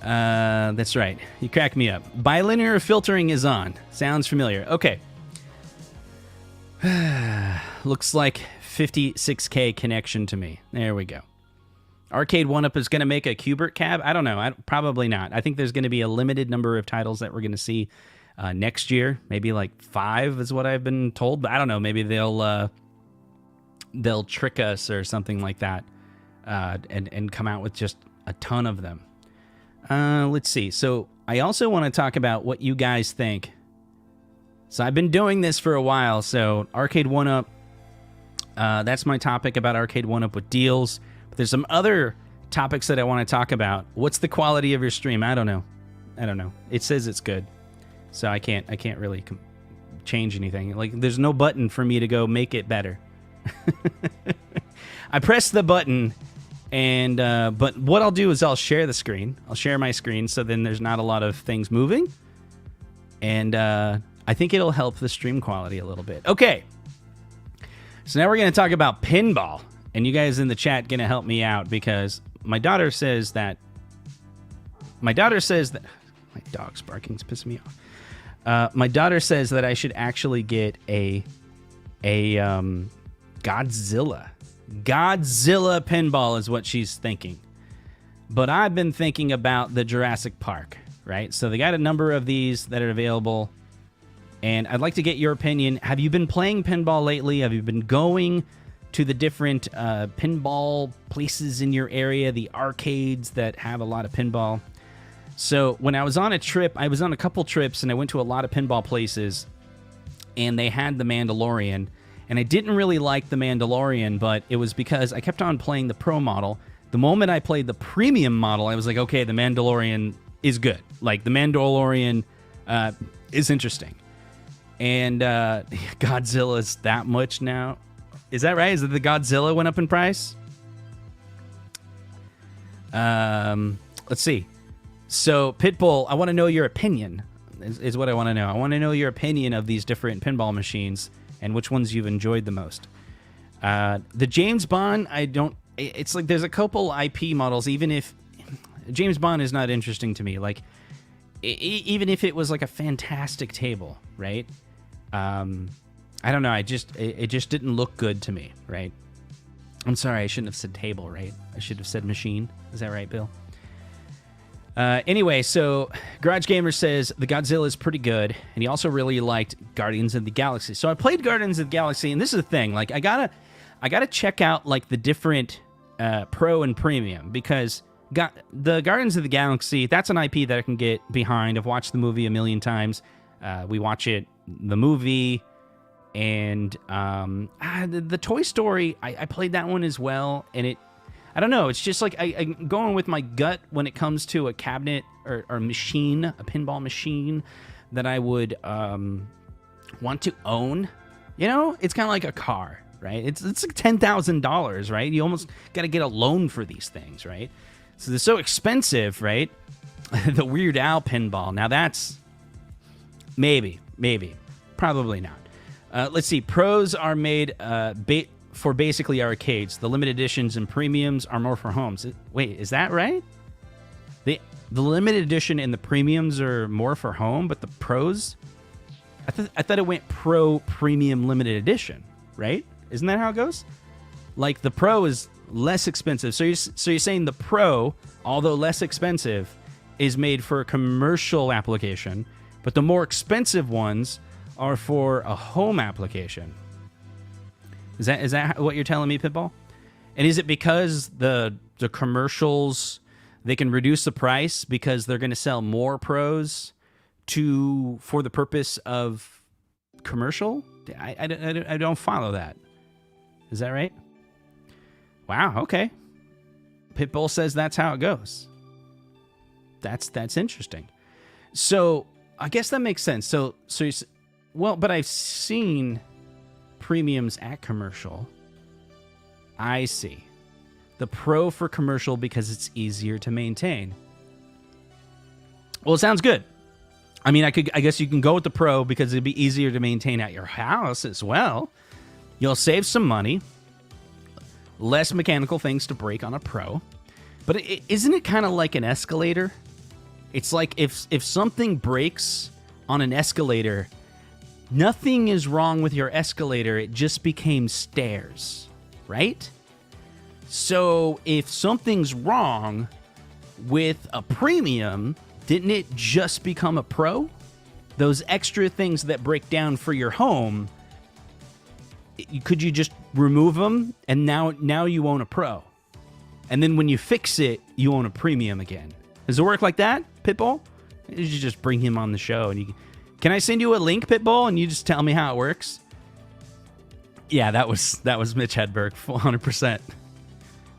That's right. You crack me up. Bilinear filtering is on. Sounds familiar. Okay. Looks like 56K connection to me. There we go. Arcade1UP is going to make a Qbert cab? I don't know. Probably not. I think there's going to be a limited number of titles that we're going to see next year. Maybe like 5 is what I've been told. But I don't know. Maybe they'll trick us or something like that and come out with just a ton of them. Let's see. So I also want to talk about what you guys think. So I've been doing this for a while. So Arcade1UP, that's my topic about Arcade1UP with deals. There's some other topics that I want to talk about. What's the quality of your stream? I don't know. It says it's good, so I can't really change anything. Like, there's no button for me to go make it better. I press the button, and but what I'll do is I'll share the screen. I'll share my screen, so then there's not a lot of things moving, and I think it'll help the stream quality a little bit. Okay, so now we're going to talk about pinball. And you guys in the chat going to help me out, because my daughter says that... My dog's barking's pissing me off. My daughter says that I should actually get a Godzilla. Godzilla pinball is what she's thinking. But I've been thinking about the Jurassic Park, right? So they got a number of these that are available. And I'd like to get your opinion. Have you been playing pinball lately? Have you been going to the different pinball places in your area, the arcades that have a lot of pinball? So when I was on a trip, I was on a couple trips, and I went to a lot of pinball places, and they had the Mandalorian, and I didn't really like the Mandalorian, but it was because I kept on playing the Pro model. The moment I played the Premium model, I was like, okay, the Mandalorian is good. Like, the Mandalorian is interesting. And Godzilla's that much now. Is that right? Is it the Godzilla went up in price? Let's see. So, Pitbull, I want to know your opinion, is what I want to know. I want to know your opinion of these different pinball machines and which ones you've enjoyed the most. The James Bond, it's like there's a couple IP models, even if James Bond is not interesting to me. Like, even if it was like a fantastic table, right? I don't know. It just didn't look good to me, right? I'm sorry. I shouldn't have said table, right? I should have said machine. Is that right, Bill? Anyway, so Garage Gamer says the Godzilla is pretty good, and he also really liked Guardians of the Galaxy. So I played Guardians of the Galaxy, and this is the thing. Like, I gotta check out like the different Pro and Premium, because the Guardians of the Galaxy, that's an IP that I can get behind. I've watched the movie a million times. We watch the movie, and the Toy Story. I played that one as well, and I don't know. It's just like I'm going with my gut when it comes to a cabinet or machine, a pinball machine that I would want to own. You know, it's kind of like a car, right? It's like $10,000, right? You almost got to get a loan for these things, right? So they're so expensive, right? The Weird Al pinball. Now that's maybe, probably not. Let's see. Pros are made for basically arcades. The limited editions and premiums are more for homes. Wait, is that right? The limited edition and the premiums are more for home, but the pros? I thought it went pro premium limited edition, right? Isn't that how it goes? Like the pro is less expensive. So you're saying the pro, although less expensive, is made for a commercial application, but the more expensive ones are for a home application. Is that what you're telling me, Pitbull? And is it because the commercials, they can reduce the price because they're going to sell more pros for the purpose of commercial? I don't follow that. Is that right? Wow, okay. Pitbull says that's how it goes. That's interesting. So I guess that makes sense. So but I've seen premiums at commercial. I see. The pro for commercial because it's easier to maintain. Well, it sounds good. I mean, I guess you can go with the pro because it'd be easier to maintain at your house as well. You'll save some money. Less mechanical things to break on a pro. But isn't it kind of like an escalator? It's like if something breaks on an escalator, nothing is wrong with your escalator. It just became stairs, right? So if something's wrong with a premium, didn't it just become a pro? Those extra things that break down for your home, could you just remove them and now you own a pro? And then when you fix it, you own a premium again. Does it work like that, Pitbull? You should just bring him on the show. And can I send you a link, Pitbull, and you just tell me how it works? Yeah, that was Mitch Hedberg, 100%.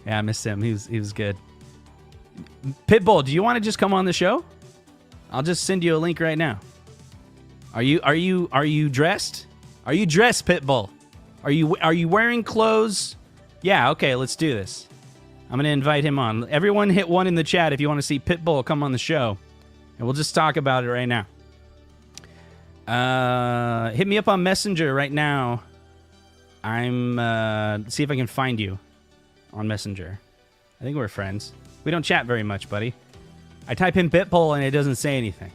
Yeah, I missed him. He was good. Pitbull, do you want to just come on the show? I'll just send you a link right now. Are you dressed? Are you dressed, Pitbull? Are you wearing clothes? Yeah, okay, let's do this. I'm going to invite him on. Everyone hit 1 in the chat if you want to see Pitbull come on the show. And we'll just talk about it right now. Hit me up on Messenger right now. See if I can find you on Messenger. I think we're friends. We don't chat very much, buddy. I type in Pitbull and it doesn't say anything.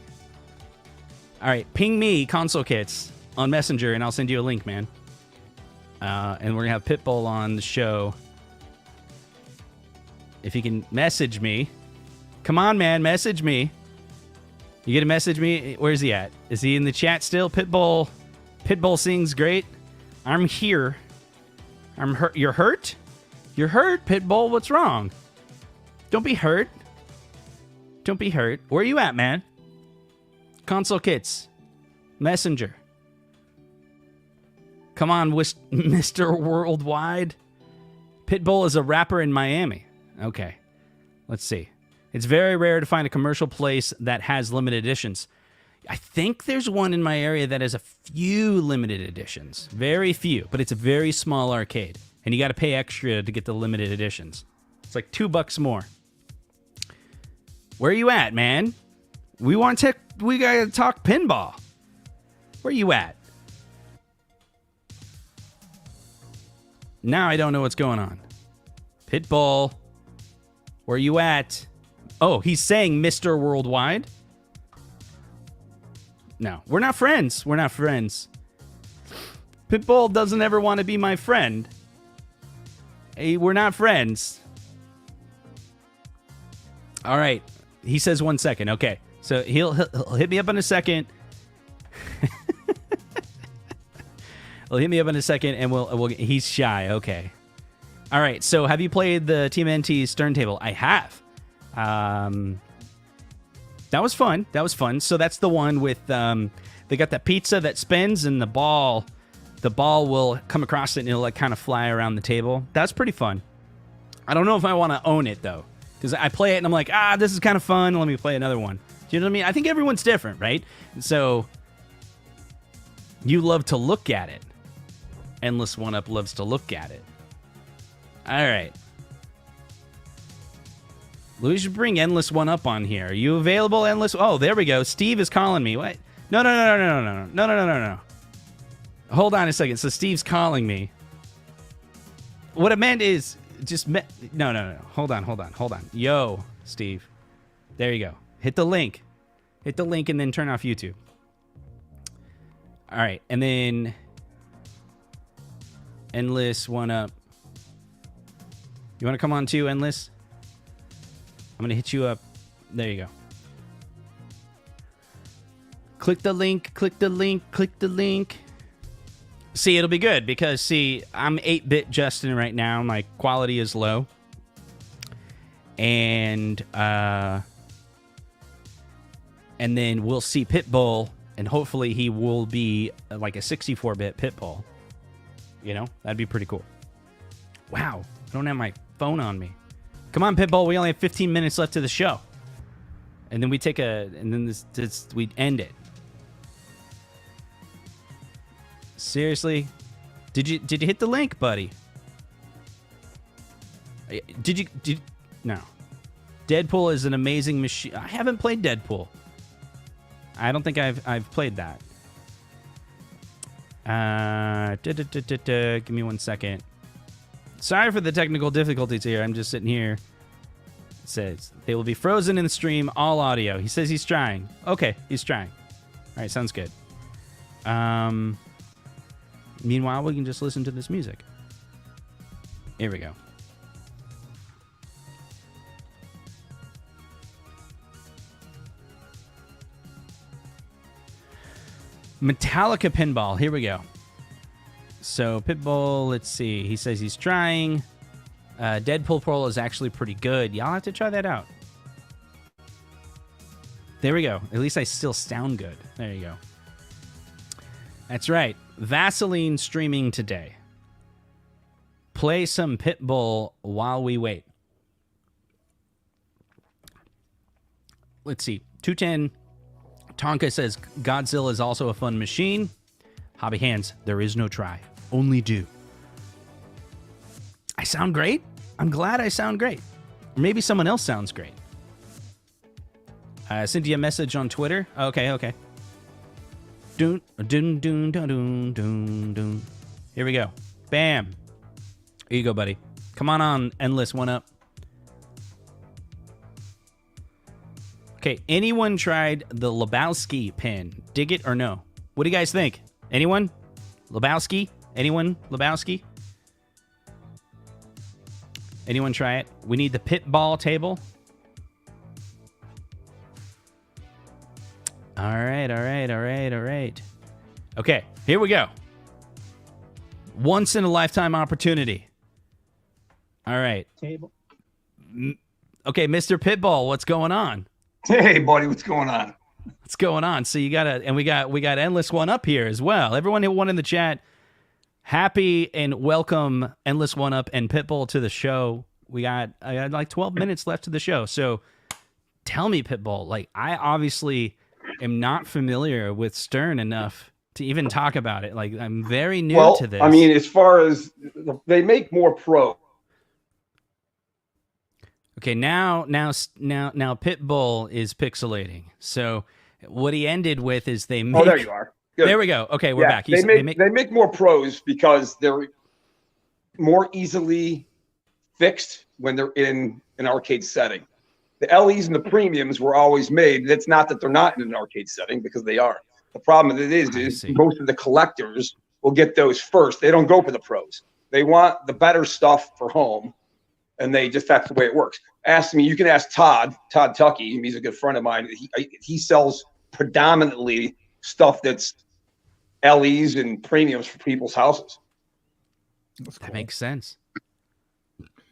All right, ping me, Console Kits, on Messenger, and I'll send you a link, man. And we're going to have Pitbull on the show. If he can message me. Come on, man, message me. You gonna message me? Where's he at? Is he in the chat still? Pitbull sings great. I'm here. I'm hurt. You're hurt? You're hurt, Pitbull. What's wrong? Don't be hurt. Don't be hurt. Where are you at, man? Console Kits. Messenger. Come on, Mr. Worldwide. Pitbull is a rapper in Miami. Okay. Let's see. It's very rare to find a commercial place that has limited editions. I think there's one in my area that has a few limited editions. Very few, but it's a very small arcade. And you got to pay extra to get the limited editions. It's like $2 more. Where are you at, man? We got to talk pinball. Where are you at? Now I don't know what's going on. Pitbull. Where are you at? Oh, he's saying Mr. Worldwide? No, we're not friends. We're not friends. Pitbull doesn't ever want to be my friend. Hey, we're not friends. All right. He says 1 second. Okay. So he'll hit me up in a second. He'll hit me up in a second, and we'll. He's shy. Okay. All right. So have you played the Team NT Stern Table? I have. That was fun. So that's the one with they got that pizza that spins, and the ball will come across it, and it'll like kind of fly around the table. That's pretty fun. I don't know if I want to own it though, because I play it and I'm like, this is kind of fun. Let me play another one. Do you know what I mean? I think everyone's different, right? And so you love to look at it. Endless One Up loves to look at it. All right. We should bring Endless One Up on here. Are you available, Endless? Oh, there we go. Steve is calling me. What? No. Hold on a second. So Steve's calling me. What I meant is just no. Hold on. Yo, Steve. There you go. Hit the link. And then turn off YouTube. All right, and then Endless One Up. You want to come on too, Endless? I'm going to hit you up. There you go. Click the link. See, it'll be good because, see, I'm 8-bit Justin right now. My quality is low. And then we'll see Pitbull, and hopefully he will be like a 64-bit Pitbull. You know, that'd be pretty cool. Wow, I don't have my phone on me. Come on, Pitbull, we only have 15 minutes left to the show. And then we take we end it. Seriously? Did you hit the link, buddy? No. Deadpool is an amazing machine. I haven't played Deadpool. I don't think I've played that. Give me 1 second. Sorry for the technical difficulties here. I'm just sitting here. It says they will be frozen in the stream, all audio. He says he's trying. Okay, he's trying. All right, sounds good. Meanwhile, we can just listen to this music. Here we go. Metallica Pinball. Here we go. So, Pitbull, let's see. He says he's trying. Deadpool Pro is actually pretty good. Y'all have to try that out. There we go. At least I still sound good. There you go. That's right. Vaseline streaming today. Play some Pitbull while we wait. Let's see. 210. Tonka says Godzilla is also a fun machine. Hobby Hands, there is no try. Only do. I sound great? I'm glad I sound great. Or maybe someone else sounds great. Send you a message on Twitter. Okay. Doon, doon, doon, doon, doon, doon. Here we go. Bam. Here you go, buddy. Come on, Endless One Up. Okay, anyone tried the Lebowski pin? Dig it or no? What do you guys think? Anyone? Lebowski? Anyone? Lebowski? Anyone try it? We need the Pitball table. All right. Okay, here we go. Once in a lifetime opportunity. All right. Table. Okay, Mr. Pitbull, what's going on? Hey, buddy, what's going on? What's going on? So you we got Endless One Up here as well. Everyone who won in the chat, happy and welcome Endless One Up and Pitbull to the show. I had like 12 minutes left to the show. So tell me, Pitbull, like I obviously am not familiar with Stern enough to even talk about it. Like I'm very new to this. I mean, as far as they make more pro. Okay, now Pitbull is pixelating. So what he ended with is they make... Oh, there you are. Good. There we go. Okay, we're back. They make more pros because they're more easily fixed when they're in an arcade setting. The LEs and the premiums were always made. It's not that they're not in an arcade setting because they are. The problem with it is most of the collectors will get those first. They don't go for the pros. They want the better stuff for home. and that's the way it works. Ask me, you can ask Todd Tucky. He's a good friend of mine. He sells predominantly stuff that's LEs and premiums for people's houses. That makes sense.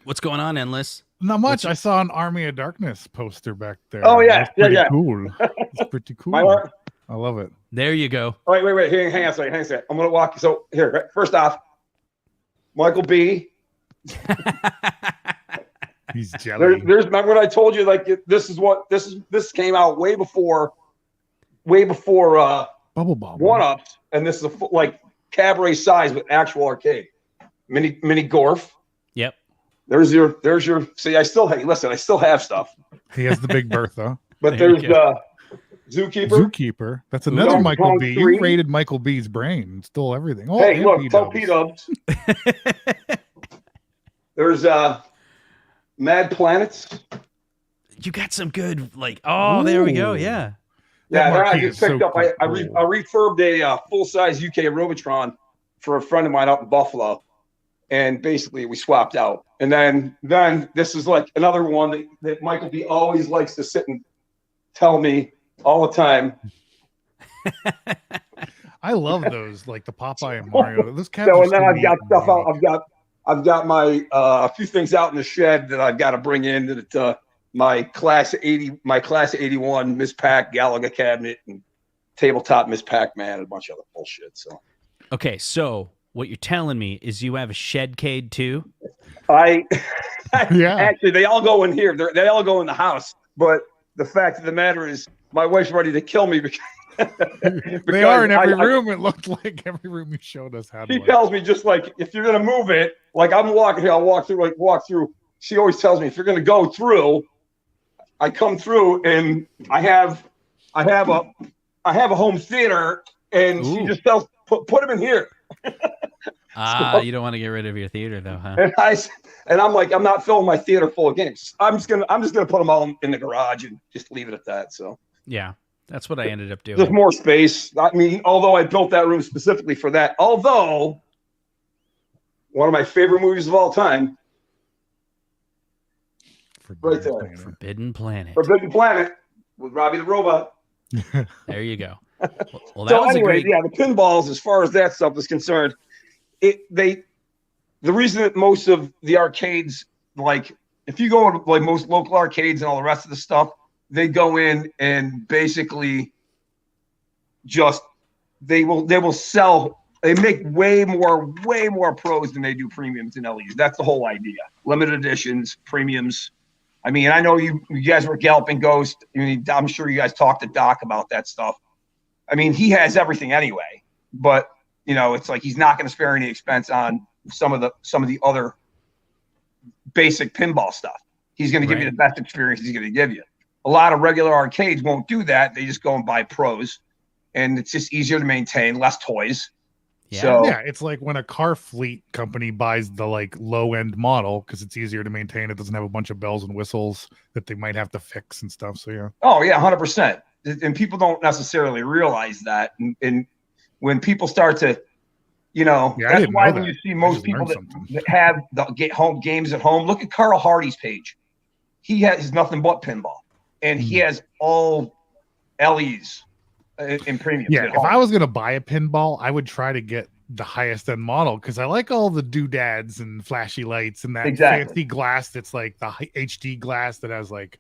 What's going on, Endless? Not much. I saw an Army of Darkness poster back there. Oh yeah, yeah. Cool. It's pretty cool. I love it. There you go. All right, wait. Hang on a second. I'm gonna walk. So here, first off, Michael B. He's jelly. Remember what I told you? Like this came out way before Bubble Bob 1-Ups, and this is like cabaret size with actual arcade mini Gorf. Yep. There's your. See, I still have stuff. He has the Big Bertha. But There there's Zookeeper. That's another Donkey Michael Kong B. 3. You raided Michael B's brain. Stole everything. Oh, Hey, and look, P-dubs. P-dubs. There's Mad Planets. You got some good, like, oh, there we go. Yeah. Yeah, That I marquee just is picked so up. I cool. refurbed a full-size UK Robotron for a friend of mine out in Buffalo, and basically we swapped out. And then this is like another one that Michael B always likes to sit and tell me all the time. I love those, like the Popeye and Mario. Those cats. So are and then so I've got neat stuff and out. I've got my a few things out in the shed that I've got to bring in. That my class 81 Miss Pac Galaga cabinet and tabletop Miss Pac-Man and a bunch of other bullshit. So Okay, so what you're telling me is you have a Shedcade too? Yeah. Actually, they all go in here. They all go in the house. But the fact of the matter is, my wife's ready to kill me because They are in every room. It looked like every room you showed us how to. She tells me, just like, if you're gonna move it, like I'm walking here, I'll walk through. She always tells me, if you're gonna go through, I come through and I have a home theater, and she just tells, put them in here. You don't want to get rid of your theater though, huh? And I'm like, I'm not filling my theater full of games. I'm just gonna put them all in the garage and just leave it at that. So Yeah, that's what I ended up doing. there's more space. I mean, although I built that room specifically for that. Although one of my favorite movies of all time, right there, Forbidden Planet. Forbidden Planet with Robbie the Robot. There you go. Well, that So was anyway, a great. yeah, the pinballs, as far as that stuff is concerned, the reason that most of the arcades, like if you go to like most local arcades and all the rest of the stuff, they go in and basically just they will sell. They make way more pros than they do premiums and LEs. That's the whole idea. Limited editions, premiums. I mean, I know you guys were Galloping Ghost. I mean, I'm sure you guys talked to Doc about that stuff. I mean, he has everything anyway, but you know, it's like he's not going to spare any expense on some of the other basic pinball stuff. He's going to give you the best experience he's going to give you. A lot of regular arcades won't do that. They just go and buy pros, and it's just easier to maintain, less toys. Yeah. So Yeah, it's like when a car fleet company buys the like low end model because it's easier to maintain. It doesn't have a bunch of bells and whistles that they might have to fix and stuff. So yeah. Oh yeah, 100%. And people don't necessarily realize that. And when people start to, you know, Yeah, I that's didn't why know when that. you see I most just people learned that have the home games at home, look at Carl Hardy's page. He has nothing but pinball, and he has all LEs in premiums. Yeah, at if home. I was gonna buy a pinball, I would try to get the highest end model because I like all the doodads and flashy lights and that fancy glass that's like the HD glass that has like,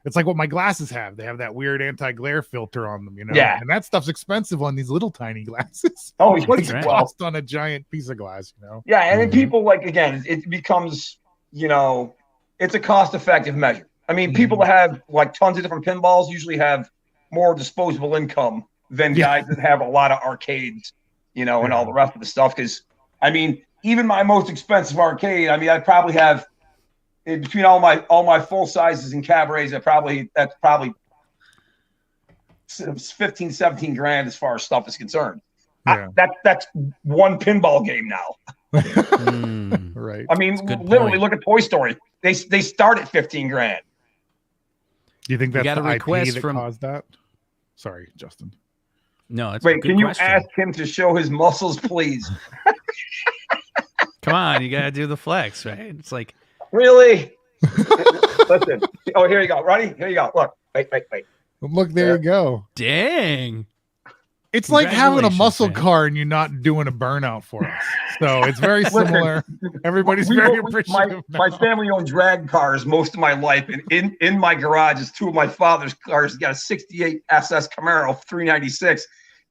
it's like what my glasses have. They have that weird anti-glare filter on them, you know? Yeah. And that stuff's expensive on these little tiny glasses. Oh, What's right. it cost on a giant piece of glass, you know? Yeah, and then people, like, again, it becomes, you know, it's a cost-effective measure. I mean, people that have like tons of different pinballs usually have more disposable income than guys that have a lot of arcades, you know, and all the rest of the stuff. Because, I mean, even my most expensive arcade, I mean, I probably have between all my full sizes and cabarets, that's probably 15, 17 grand as far as stuff is concerned. Yeah. That's one pinball game now. Right. I mean, That's a good literally, point. look at Toy Story. They start at 15 grand. Do you think that's got a the IP request that from- caused that? Sorry, Justin. No, it's a Wait, good can you question. ask him to show his muscles, please? Come on, you gotta do the flex, right? It's like Really? Listen. Oh, here you go. Ready? Here you go. Look. Wait. Look, there you go. Dang. It's like having a muscle car and you're not doing a burnout for us. So it's very similar. Everybody's very appreciative. My family owned drag cars most of my life, and in my garage is two of my father's cars. Got a '68 SS Camaro 396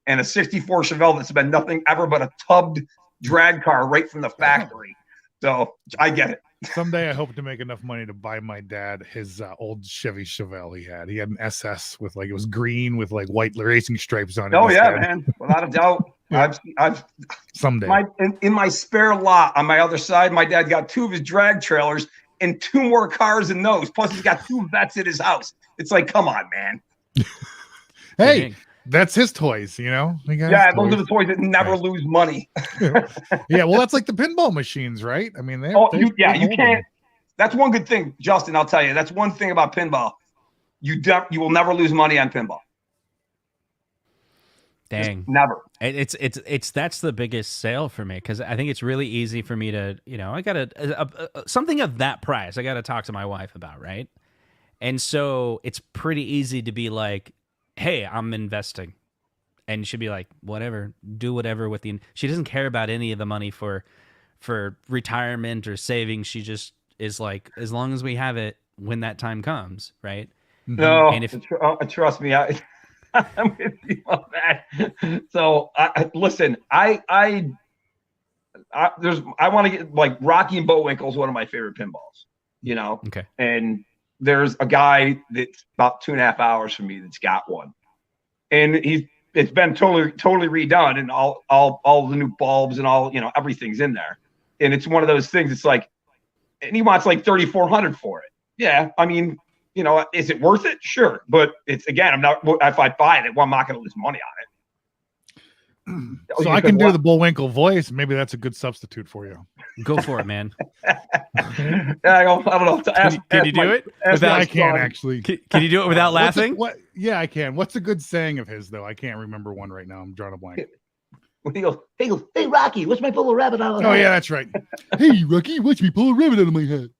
and a '64 Chevelle that's been nothing ever but a tubbed drag car right from the factory. So I get it. Someday I hope to make enough money to buy my dad his old Chevy Chevelle he had. He had an SS with it was green with white racing stripes on it. Oh yeah, man. Without a doubt. Yeah. I've someday in my spare lot on my other side, my dad got two of his drag trailers and two more cars than those. Plus he's got two vets at his house. It's like, come on, man. Hey, that's his toys, Yeah, those are the toys that never lose money. Yeah, well, that's like the pinball machines, right? I mean, you can't. That's one good thing, Justin. I'll tell you. That's one thing about pinball. You will never lose money on pinball. Dang, just never. It's that's the biggest sale for me because I think it's really easy for me to I got something of that price. I got to talk to my wife about, right? And so it's pretty easy to be like, hey, I'm investing. And she'd be like, whatever, do whatever with the, she doesn't care about any of the money for retirement or savings. She just is like, as long as we have it when that time comes, right? No, and trust me, I'm with you on that. So listen, I want to get like Rocky and Bullwinkle is one of my favorite pinballs, Okay. And there's a guy that's about 2.5 hours from me that's got one, and it's been totally redone, and all the new bulbs and all everything's in there, and it's one of those things. It's like, and he wants like $3,400 for it. Yeah, I mean, is it worth it? Sure, but it's I'm not. If I buy it, well, I'm not going to lose money on it. So I can do the Bullwinkle voice. Maybe that's a good substitute for you. Go for it, man. I don't know. Can you do it? I can actually. Can you do it without laughing? Yeah, I can. What's a good saying of his though? I can't remember one right now. I'm drawing a blank. He goes, hey Rocky, watch me pull a rabbit out of my head. Oh yeah, that's right. Hey Rocky, watch me pull a rabbit out of my head.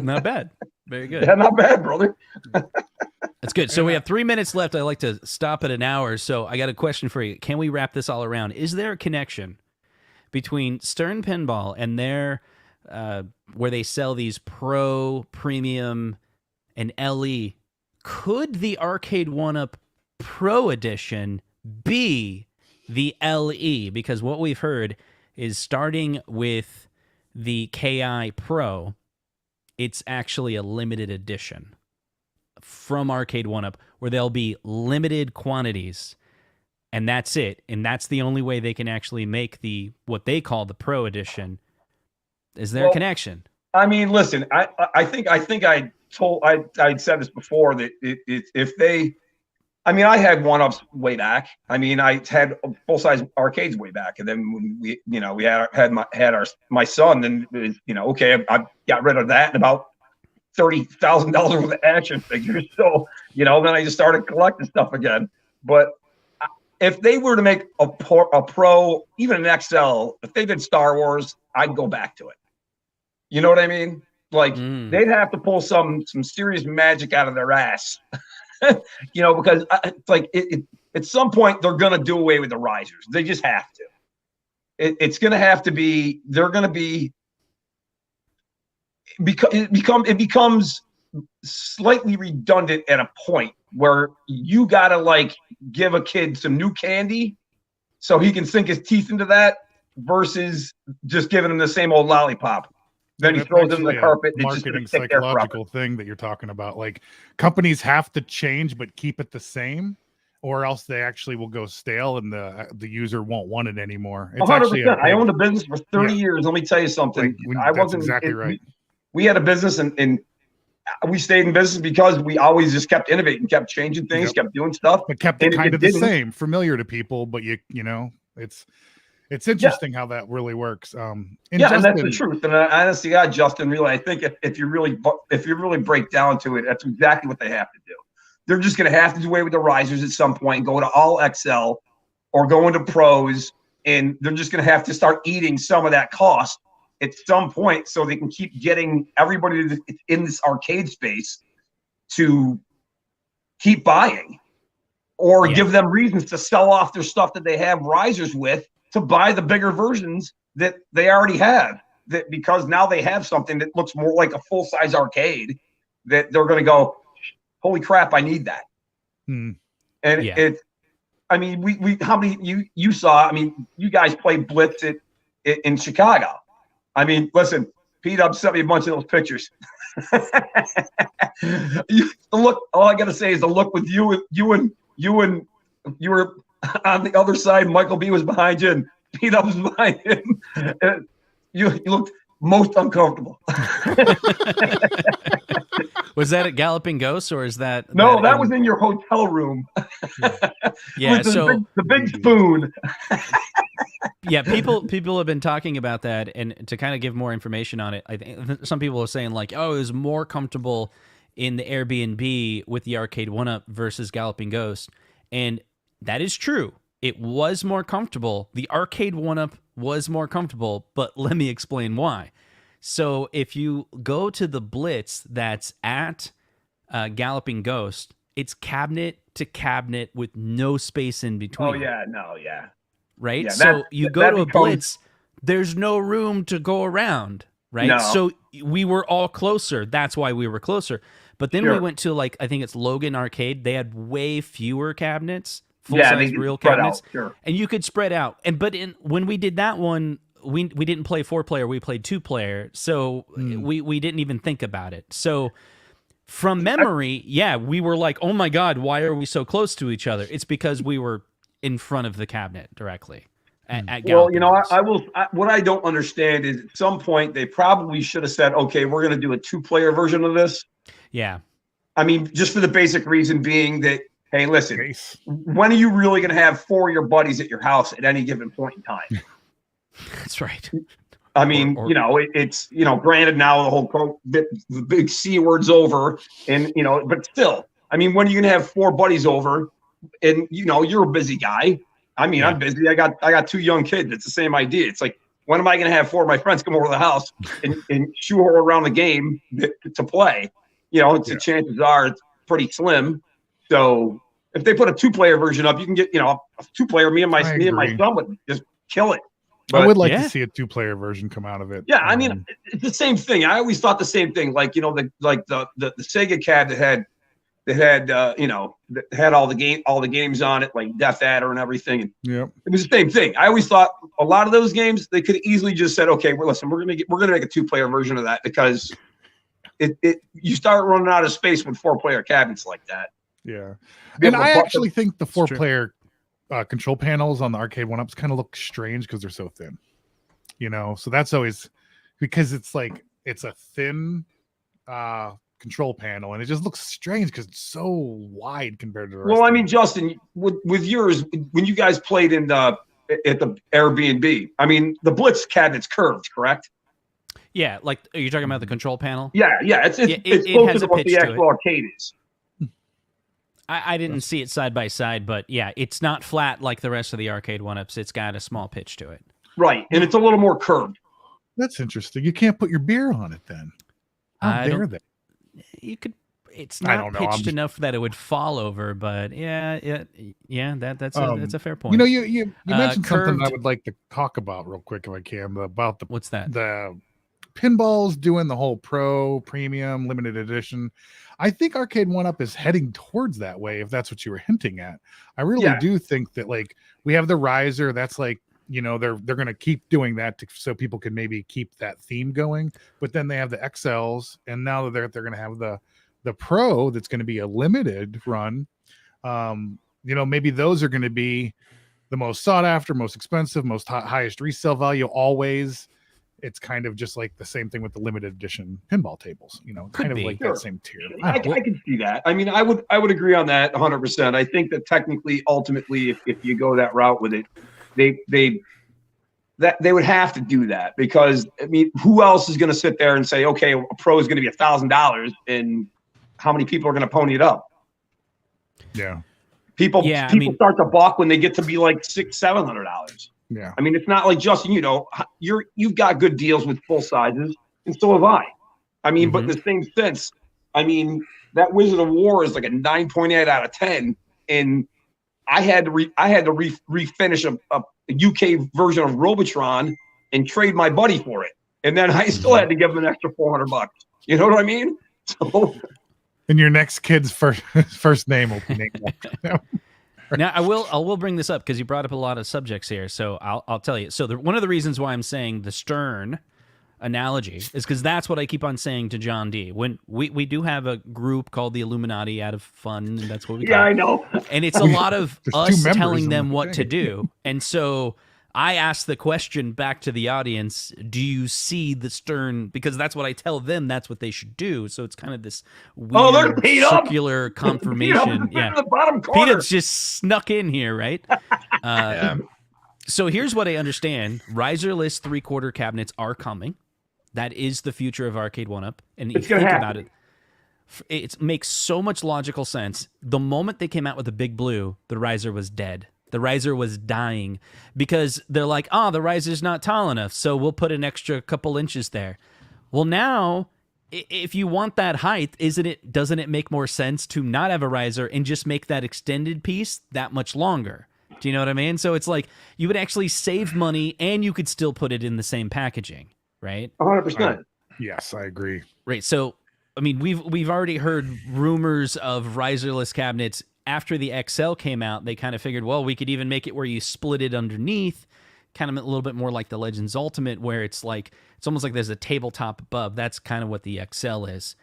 Not bad. Very good. Yeah, not bad, brother. That's good. So we have 3 minutes left. I like to stop at an hour. So I got a question for you. Can we wrap this all around? Is there a connection between Stern Pinball and their where they sell these Pro, Premium, and LE? Could the Arcade1UP Pro Edition be the LE? Because what we've heard is starting with the KI Pro, it's actually a limited edition from Arcade1UP where there'll be limited quantities, and that's it. And that's the only way they can actually make what they call the Pro Edition. Is there a connection? I mean, listen, I think I'd said this before that if they, I mean, I had one-ups way back. I mean, I had full-size arcades way back, and then when we had my son, and okay, I got rid of that and about $30,000 worth of action figures. So then I just started collecting stuff again. But if they were to make a Pro, even an XL, if they did Star Wars, I'd go back to it. You know what I mean? Like they'd have to pull some serious magic out of their ass. Because it's like at some point they're going to do away with the risers. They just have to. It's going to have to be. They're going to be. It becomes slightly redundant at a point where you got to like give a kid some new candy so he can sink his teeth into that versus just giving him the same old lollipop. Then he throws it in the carpet. And marketing psychological thing that you're talking about. Like companies have to change but keep it the same, or else they actually will go stale and the user won't want it anymore. It's 100%. I owned a business for 30 years. Let me tell you something. I wasn't exactly right. We had a business and we stayed in business because we always just kept innovating, kept changing things, kept doing stuff, but kept it kind of the same, familiar to people. But it's interesting how that really works. And that's the truth. And honestly, Justin, really, I think if you really break down to it, that's exactly what they have to do. They're just going to have to do away with the risers at some point, go to all XL or go into pros, and they're just going to have to start eating some of that cost at some point, so they can keep getting everybody that's in this arcade space to keep buying, or give them reasons to sell off their stuff that they have risers with to buy the bigger versions that they already have. That because now they have something that looks more like a full-size arcade, that they're going to go, holy crap, I need that. And it's, I mean, we how many you saw? I mean, you guys played Blitz in Chicago. I mean, listen, P-Dub sent me a bunch of those pictures. The look, all I gotta say is the look with you and you were on the other side. Michael B was behind you, and P-Dub was behind him. And you looked most uncomfortable. Was that at Galloping Ghosts, or is that? No, that was in your hotel room. Yeah, so the big spoon. Yeah, people have been talking about that, and to kind of give more information on it, I think some people are saying like, oh, it was more comfortable in the Airbnb with the Arcade1UP versus Galloping Ghost, and that is true. It was more comfortable. The Arcade1UP was more comfortable, but let me explain why. So if you go to the Blitz that's at Galloping Ghost, it's cabinet to cabinet with no space in between. Oh, yeah, no, yeah. Right? Yeah, so you go to a Blitz, there's no room to go around, right? No. So we were all closer. That's why we were closer. But then we went to, like, I think it's Logan Arcade. They had way fewer cabinets, full-size real cabinets. And you could spread out. But when we did that one, we didn't play 4-player, we played 2-player. So we didn't even think about it. So from memory, we were like, oh my God, why are we so close to each other? It's because we were in front of the cabinet directly. Well, you know, what I don't understand is at some point they probably should have said, okay, we're going to do a 2-player version of this. Yeah. I mean, just for the basic reason being that, hey, listen, when are you really going to have 4 of your buddies at your house at any given point in time? That's right. I mean, you know, it's, you know, granted now the whole the big C word's over, and, you know, but still, I mean, when are you going to have 4 buddies over? And, you know, you're a busy guy. I mean, I'm busy. I got 2 young kids. It's the same idea. It's like, when am I going to have 4 of my friends come over to the house and shoehorn around the game to play? You know, the chances are it's pretty slim. So if they put a 2-player version up, you can get, you know, a 2-player. Me and my son would just kill it. But, I would like to see a 2-player version come out of it. Yeah, I mean, it's the same thing. I always thought the same thing. Like, you know, the Sega cab that had you know, that had all the games on it, like Death Adder and everything. And it was the same thing. I always thought a lot of those games they could easily just said, okay, well, listen, we're gonna make a 2-player version of that, because you start running out of space with 4-player cabinets like that. Yeah, and I actually think the 4-player control panels on the Arcade1UPs kind of look strange because they're so thin. You know, so that's always because it's like it's a thin control panel, and it just looks strange because it's so wide compared to the rest. Well, I mean, Justin, with yours, when you guys played at the Airbnb, I mean, the Blitz cabinet's curved, correct? Yeah, like, are you talking about the control panel? Yeah, it's closer to what the actual arcade is. I didn't see it side by side, but yeah, it's not flat like the rest of the Arcade1UPs. It's got a small pitch to it. Right, and it's a little more curved. That's interesting. You can't put your beer on it then. How dare they? You could. It's not pitched enough that it would fall over, but that's a fair point. You know, you mentioned something I would like to talk about real quick if I can, about what's that? The pinballs doing the whole pro premium limited edition. I think Arcade1UP is heading towards that way, if that's what you were hinting at. I really do think that, like, we have the riser. That's like, you know, they're going to keep doing that so people can maybe keep that theme going. But then they have the XLs, and now they're going to have the Pro that's going to be a limited run. You know, maybe those are going to be the most sought after, most expensive, most highest resale value always. It's kind of just like the same thing with the limited edition pinball tables, you know, kind of like that same tier. I can see that. I mean, I would agree on that 100%. I think that technically, ultimately, if you go that route with it, they would have to do that, because, I mean, who else is going to sit there and say, okay, a Pro is going to be $1,000, and how many people are going to pony it up? Yeah. People start to balk when they get to be like $600-700. Yeah. I mean, it's not like Justin, you've got good deals with full sizes, and so have I. I mean, but in the same sense, I mean, that Wizard of War is like a 9.8 out of 10, and I had to refinish a UK version of Robotron and trade my buddy for it, and then I still had to give him an extra $400. You know what I mean? So, and your next kid's first name will be named after them. Now I will bring this up because you brought up a lot of subjects here. So I'll tell you. So one of the reasons why I'm saying the Stern analogy is because that's what I keep on saying to John D. When we do have a group called the Illuminati out of fun, and that's what we call it. I know. And it's a lot of us telling them the what thing. to do. And so I asked the question back to the audience, do you see the Stern? Because that's what I tell them, that's what they should do. So it's kind of this they're weird beat up. circular confirmation. Yeah. The bottom corner. Peanuts just snuck in here, right? So here's what I understand. Riserless 3/4 cabinets are coming. That is the future of Arcade1UP. And It's if you gonna think happen. about it, it makes so much logical sense. The moment they came out with the Big Blue, the riser was dead. The riser was dying because they're like, the riser's not tall enough, so we'll put an extra couple inches there. Well, now, if you want that height, doesn't it make more sense to not have a riser and just make that extended piece that much longer? Do you know what I mean? So it's like you would actually save money and you could still put it in the same packaging, right? 100%. Yes, I agree. Right. So, I mean, we've already heard rumors of riserless cabinets. After the XL came out, they kind of figured, well, we could even make it where you split it underneath, kind of a little bit more like the Legends Ultimate, where it's almost like there's a tabletop above. That's kind of what the XL is.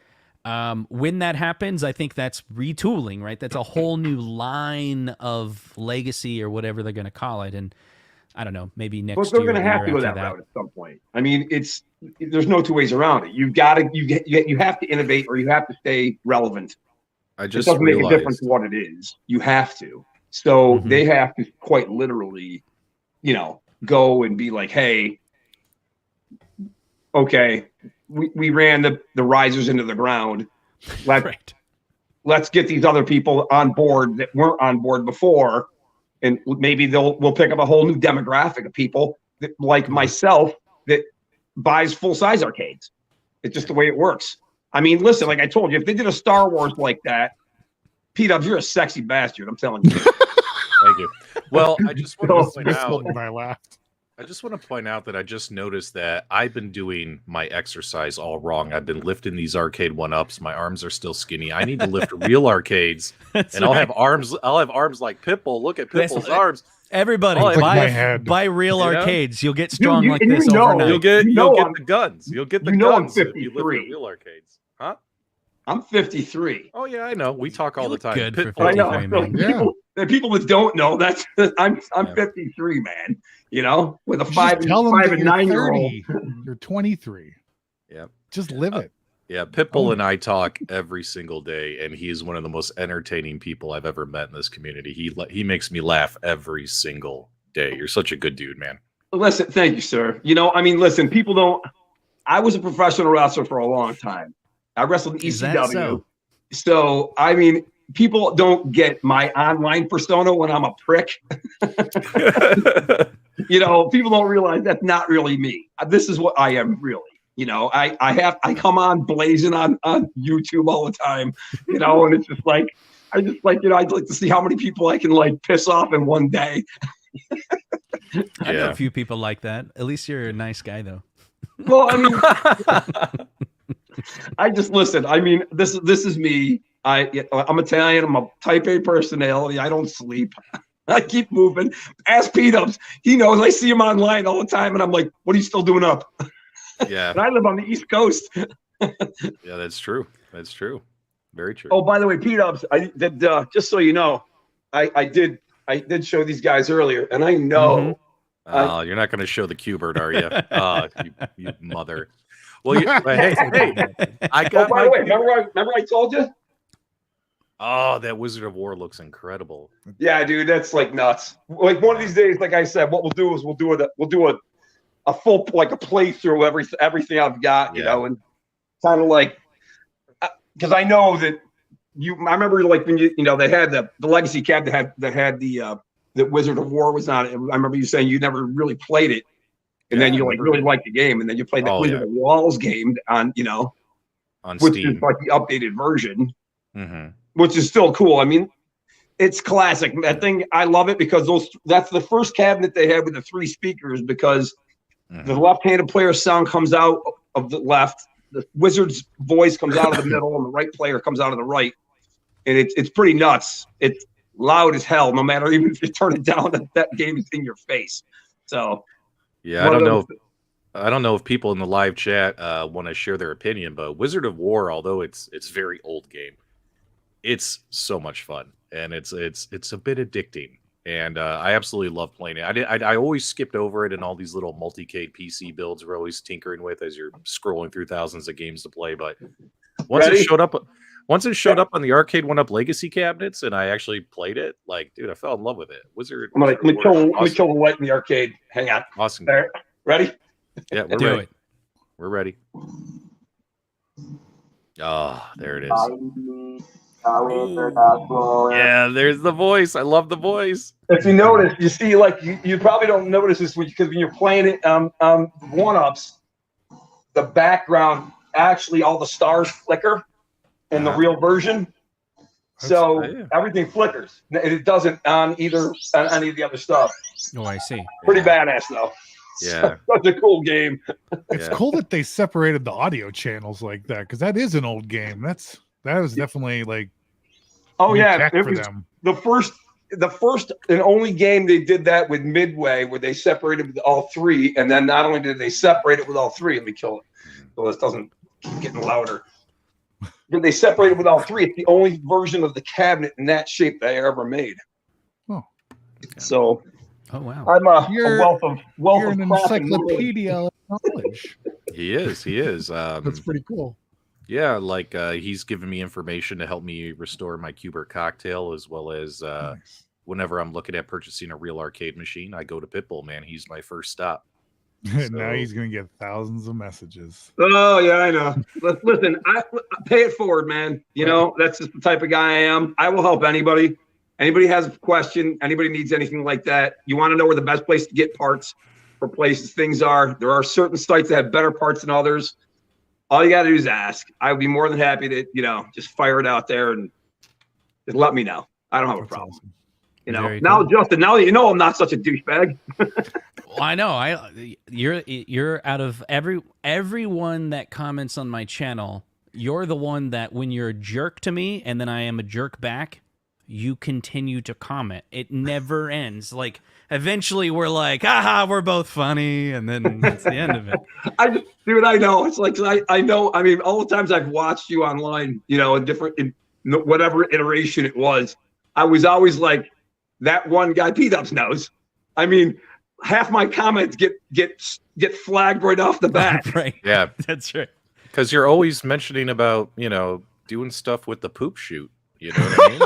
When that happens, I think that's retooling, right? That's a whole new line of legacy or whatever they're going to call it. And I don't know, maybe next year. But they're going to have to go after that route at some point. I mean, there's no two ways around it. You have to innovate or you have to stay relevant. I just it doesn't realized. make a difference what it is. You have to. So they have to quite literally, go and be like, hey, okay, we ran the risers into the ground. Let's get these other people on board that weren't on board before, and maybe we'll pick up a whole new demographic of people that, like myself, that buys full size arcades. It's just the way it works. I mean, listen, like I told you, if they did a Star Wars like that, P-Dubs, you're a sexy bastard. I'm telling you. Thank you. Well, I just want to point out. When I laughed. I just want to point out that I just noticed that I've been doing my exercise all wrong. I've been lifting these Arcade1UPs. My arms are still skinny. I need to lift real arcades, and I'll have arms. I'll have arms like Pitbull. Look at Pitbull's arms. Everybody, buy real arcades. You'll get strong like this overnight. You'll get the guns. You'll get the guns I'm if you 53. lift the real arcades. Huh? I'm 53. Oh yeah, I know. We talk all the time. Good for I know. 53, So people that don't know, I'm 53, man. With a five and 9-year-old. You're 23. Yeah. Just live it. Yeah, Pitbull and I talk every single day, and he is one of the most entertaining people I've ever met in this community. He makes me laugh every single day. You're such a good dude, man. Listen, thank you, sir. Listen, people don't. I was a professional wrestler for a long time. I wrestled in ECW. So, I mean, people don't get my online persona when I'm a prick. People don't realize that's not really me. This is what I am really. I come on blazing on YouTube all the time, and it's just like, I'd like to see how many people I can piss off in one day. I know a few people like that. At least you're a nice guy, though. Well, I mean, I just listen. I mean, this is me. I'm Italian. I'm a type A personality. I don't sleep. I keep moving. Ask P-Dubs. He knows. I see him online all the time, and I'm like, "What are you still doing up?" Yeah. And I live on the East Coast. Yeah, that's true. That's true. Very true. Oh, by the way, P-Dubs, I did. Just so you know, I did show these guys earlier, and I know. Oh, you're not going to show the Q-Bird, are you? You mother. Well, hey, I got. Oh, by the way, remember I told you? Oh, that Wizard of War looks incredible. Yeah, dude, that's nuts. One of these days, like I said, what we'll do is we'll do a full a playthrough of everything I've got, and kind of because I know that I remember when they had the legacy cab that had the that Wizard of War was on it. I remember you saying you never really played it, and then you like really liked the game, and then you played the Wizard of Walls game on on which Steam. is like the updated version, which is still cool. I mean, it's classic. That thing, I love it because that's the first cabinet they had with the 3 speakers, because the left-handed player's sound comes out of the left, the Wizard's voice comes out of the middle, and the right player comes out of the right. And it's pretty nuts. It's loud as hell, no matter even if you turn it down, that game is in your face. So yeah, I don't know if people in the live chat want to share their opinion, but Wizard of War, although it's very old game, it's so much fun, and it's a bit addicting, and I absolutely love playing it. I always skipped over it in all these little multi-cade PC builds we're always tinkering with as you're scrolling through thousands of games to play. But once it showed up on the Arcade1UP Legacy cabinets, and I actually played it, like, dude, I fell in love with it. Wizard. Let me kill the light in the arcade. Hang on. Awesome. There. Ready? Yeah, we're Do ready. it. We're ready. Oh, there it is. Yeah, there's the voice. I love the voice. If you notice, you see, like, you probably don't notice this because when you're playing it one-ups, the background, actually all the stars flicker in the real version. So everything flickers. It doesn't on any of the other stuff. Oh, I see. Pretty badass, though. Yeah. Such a cool game. It's cool that they separated the audio channels like that, because that is an old game. That was definitely like it for was them. the first and only game they did that with Midway, where they separated with all 3, and then not only did they separate it with all 3, let me kill it so this doesn't keep getting louder. But they separated with all 3. It's the only version of the cabinet in that shape they ever made. Oh, so. Oh wow! I'm a wealth of you're an encyclopedia of knowledge. He is. That's pretty cool. Yeah, like he's given me information to help me restore my Cubert cocktail, as well as whenever I'm looking at purchasing a real arcade machine, I go to Pitbull. Man, he's my first stop. Now he's gonna get thousands of messages. Oh yeah, I know. Listen, I pay it forward, man. You know, that's just the type of guy I am. I will help anybody. Anybody has a question, anybody needs anything like that, you want to know where the best place to get parts for places things are. There are certain sites that have better parts than others. All you got to do is ask. I would be more than happy to, just fire it out there and just let me know. I don't have a problem. Awesome. Now, Justin, now that you know I'm not such a douchebag. Well, I know. You're out of everyone that comments on my channel, you're the one that when you're a jerk to me and then I am a jerk back, you continue to comment. It never ends. Like, eventually we're like, haha, we're both funny, and then that's the end of it. Dude, I know. It's like, I know. I mean, all the times I've watched you online, in whatever iteration it was, I was always like, that one guy, P-Dubs knows. I mean, half my comments get flagged right off the bat. Right. Yeah. That's right. Because you're always mentioning about, doing stuff with the poop shoot. You know what I mean?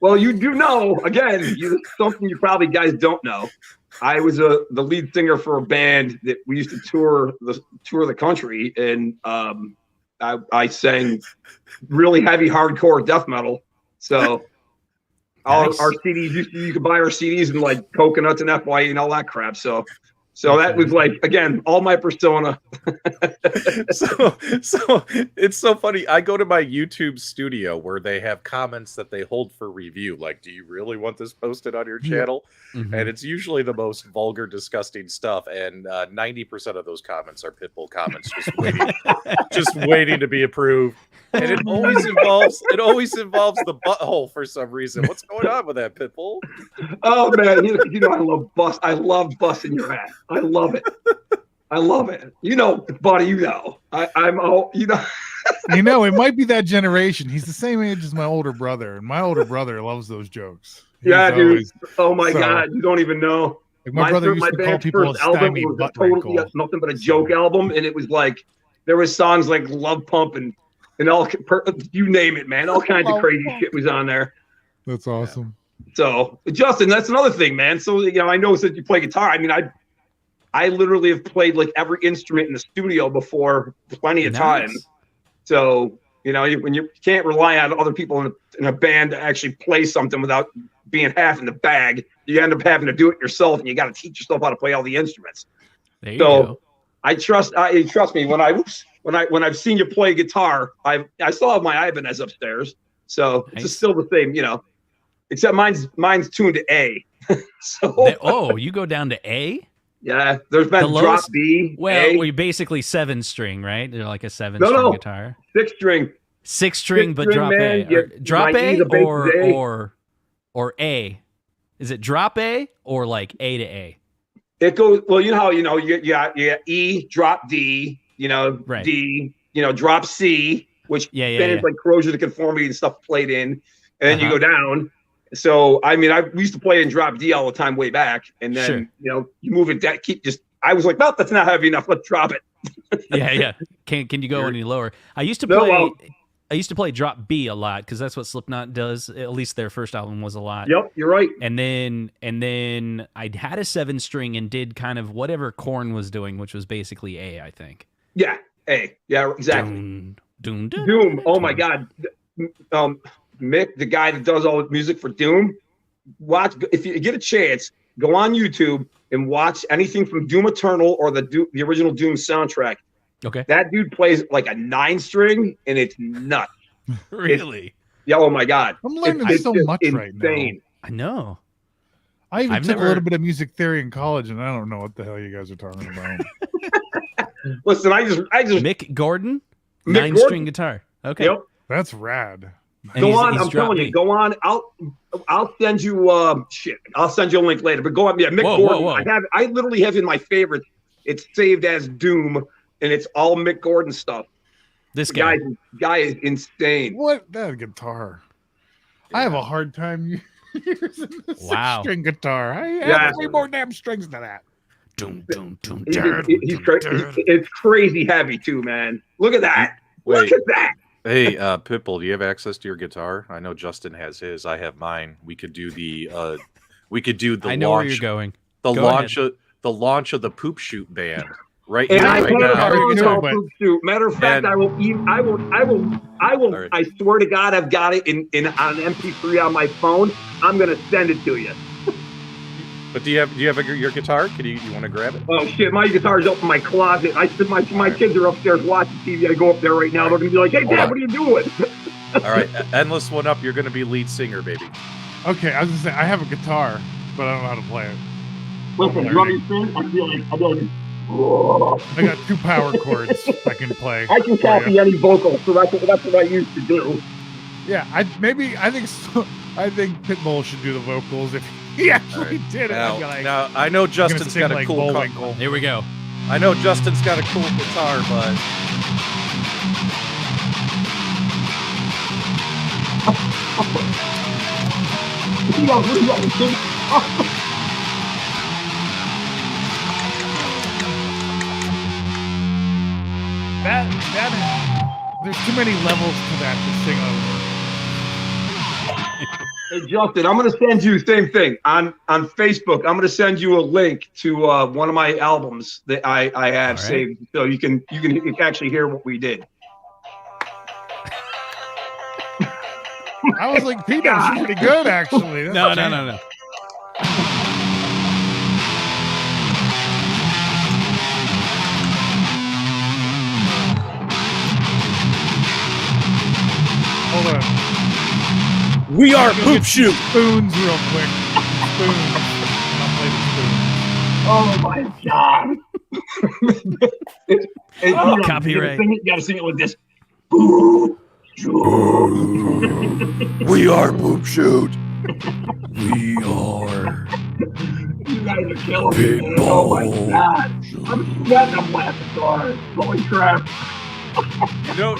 Well, you do know, again, something you probably guys don't know. I was the lead singer for a band that we used to tour the country, and I sang really heavy hardcore death metal. So all our CDs, you could buy our CDs and like coconuts and FYE and all that crap. So that was like, again, all my persona. so it's so funny. I go to my YouTube studio where they have comments that they hold for review. Like, do you really want this posted on your channel? Mm-hmm. And it's usually the most vulgar, disgusting stuff. And 90% of those comments are Pitbull comments, just waiting to be approved. And it always involves the butthole for some reason. What's going on with that, Pitbull? Oh man, I love busting your ass. I love it. Buddy, I'm all, it might be that generation. He's the same age as my older brother, and my older brother loves those jokes. Dude. Oh my God, you don't even know. Like my brother used to call people a stymied butt wrinkle. Nothing but a joke album, and it was like there was songs like Love Pump and all, you name it, man. All kinds of crazy shit was on there. That's awesome. So, Justin, that's another thing, man. So, I know that you play guitar. I mean, I literally have played like every instrument in the studio before plenty of times. So, when you can't rely on other people in a band to actually play something without being half in the bag. You end up having to do it yourself, and you got to teach yourself how to play all the instruments. There you go. I trust me when I've seen you play guitar. I still have my Ibanez upstairs, so Nice. it's still the same, except mine's tuned to A. Oh, you go down to A? Yeah, there's been The drop lowest- B. Well, A. you're basically 7-string, right? They're like a 7-string No. guitar. 6-string. 6-string, but 6-string, drop man. A. Or drop My A E's a basic A. or A? Is it drop A or like A to A? It goes well. You know how you got E, drop D. Right. D. Drop C, which Yeah. like corrosion to conformity and stuff played in, and then you go down. So we used to play in drop D all the time way back, and then you move it down. I was like, no, that's not heavy enough. Let's drop it. Yeah. Can you go any lower? I used to play. I used to play drop B a lot because that's what Slipknot does. At least their first album was a lot. Yep, you're right. And then I had a 7-string and did kind of whatever Korn was doing, which was basically A, I think. Yeah, A. Yeah, exactly. Doom. Oh my God. Mick, the guy that does all the music for Doom, if you get a chance, go on YouTube and watch anything from Doom Eternal or the original Doom soundtrack. Okay. That dude plays like a 9-string, and it's nuts. Really? Oh my God. I'm learning so much right now. I know. I even I've took never- a little bit of music theory in college, and I don't know what the hell you guys are talking about. Listen, I just Mick Gordon, Mick 9-string Gordon. guitar. Okay. Yep. That's rad. And Go on, he's I'm drop telling you, B. go on. I'll send you I'll send you a link later. But go on, Mick Whoa, Gordon. whoa. I literally have in my favorite. It's saved as Doom, and it's all Mick Gordon stuff. This The guy is insane. What that guitar? I have a hard time using the Wow. 6-string guitar. I have Yeah. way more damn strings than that. It's crazy heavy too, man. Look at that. Wait. Look at that. Hey, Pitbull, do you have access to your guitar? I know Justin has his. I have mine. We could do the I know where you're launch, going. the Go launch of the Poop Shoot band right And here, I right have now. a Good, song but- Poop Shoot. Matter of fact, And- I will. right. I swear to God, I've got it in on MP3 on my phone. I'm gonna send it to you. But do you have your guitar? You want to grab it? Oh shit, my guitar's up in my closet. My kids are upstairs watching TV. I go up there right now. They're gonna be like, "Hey, Dad, what are you doing?" All right, Endless One Up. You're going to be lead singer, baby. Okay, I was gonna say I have a guitar, but I don't know how to play it. Listen, you want me to sing? I feel like. I got 2 power chords I can play. I can copy any vocal, so that's what I used to do. Yeah, I think Pitbull should do the vocals if he actually did it. I'd be like, Now, I know gonna Justin's sing got a like cool Bullwinkle. Here we go. I know Justin's got a cool guitar, but there's too many levels to that to sing over. Hey Justin, I'm gonna send you the same thing on Facebook. I'm gonna send you a link to one of my albums that I have saved, so you can actually hear what we did. I was like, Pete, that's pretty good, actually. That's No. Hold on. we are Poop Shoot. Spoons real quick. Spoons. I'll play the spoons. Oh my God! Copyright. You gotta sing it with this. We are Poop Shoot. We are You guys are killing me. Oh my God! I'm sweating. I'm laughing so hard. Holy crap!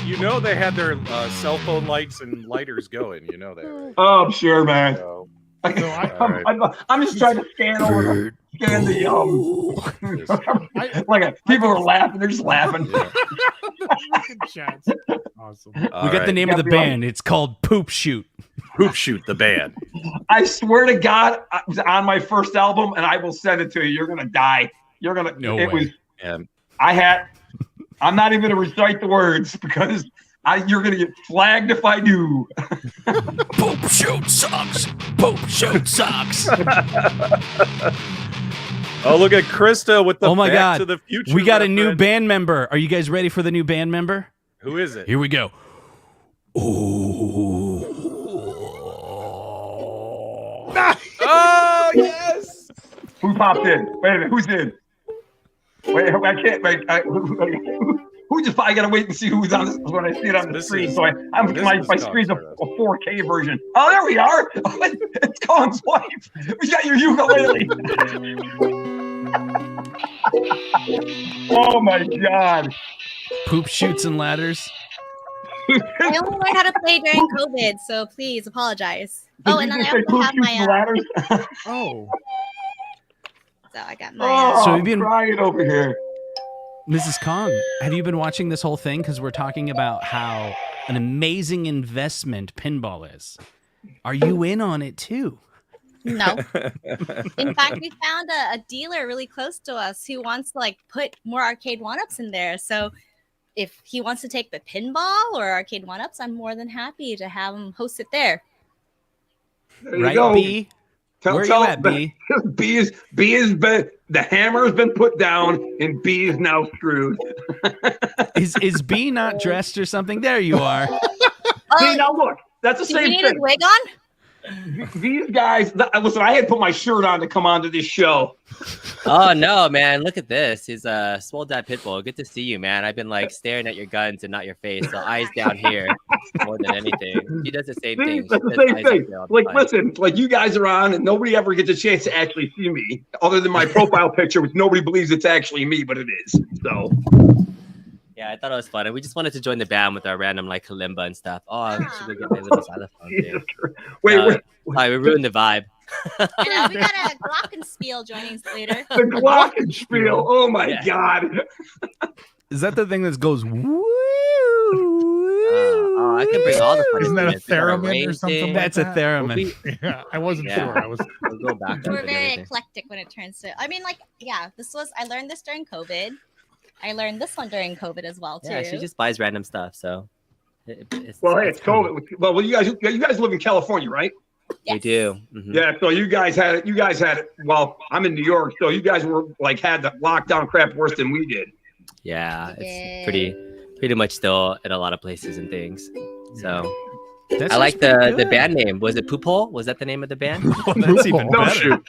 You know they had their cell phone lights and lighters going. You know that, right? Oh, I'm sure, man. So, I'm just trying to scan the people are laughing. They're just laughing. Chats. Awesome. We got the name of the band. It's called Poop Shoot. Poop Shoot, the band. I swear to God, it was on my first album, and I will send it to you. You're gonna die. You're gonna. No it way. was. And I'm not even gonna recite the words because You're gonna get flagged if I do. Poop shoot sucks. Poop shoot sucks. Oh, look at Krista with the Oh my Back God. to the Future. We got a new reference. band member. Are you guys ready for the new band member? Who is it? Here we go. Ooh. Oh, yes. Who popped in? Wait a minute. Who's in? Wait, I can't. Wait, who just? I gotta wait and see who's on this when I see it on the screen. So my screen's a 4K version. Oh, there we are. It's Colin's wife. We got your ukulele. Oh my God. Poop shoots and ladders. I only learned how to play during COVID, so please apologize. Oh, and then I also have my ladders. so I got my. Oh, So I'm you've been- crying over here. Mrs. Kong, have you been watching this whole thing? Because we're talking about how an amazing investment pinball is. Are you in on it too? No. In fact, we found a dealer really close to us who wants to like put more Arcade1UPs in there. So if he wants to take the pinball or Arcade1UPs, I'm more than happy to have him host it there. There you Right, go. B? Where you at, B? B is been, the hammer has been put down and B is now screwed. Is B not dressed or something? There you are. See, now look, that's the Do you same need thing. a wig on? These guys, listen, I had to put my shirt on to come onto this show. Oh no, man! Look at this. He's a swole dad Pitbull. Good to see you, man. I've been like staring at your guns and not your face, so eyes down here more than anything. He does the same See, thing. that's She the does same eyes thing. up here all the Like, time. listen, like you guys are on and nobody ever gets a chance to actually see me other than my profile picture, which nobody believes it's actually me, but it is. So. Yeah, I thought it was fun. And we just wanted to join the band with our random like kalimba and stuff. Oh, I should go get my little xylophone thing. Jesus Christ. Wait. Sorry, we ruined the vibe. I know, we got a glockenspiel joining us later. The glockenspiel. Oh my Yeah. God. Is that the thing that goes woo? Oh, I can bring all the fun. Isn't that a instruments. We got theremin or racing. something? That's a That? theremin. Yeah, I wasn't Yeah. sure. I was. We'll go back up We're and very everything. eclectic when it turns to. I mean, like, yeah, I learned this during COVID. I learned this one during COVID as well too. Yeah, she just buys random stuff. So, Well, hey, it's COVID. Well, you guys live in California, right? we Yes. do. Mhm. Yeah. So you guys had it. Well, I'm in New York, so you guys were like had the lockdown crap worse than we did. Yeah, Yeah. it's pretty much still in a lot of places and things. So That I like sounds pretty the good. band name. Was it Poophole? Was that the name of the band? Oh, that's even No, better. Shoot.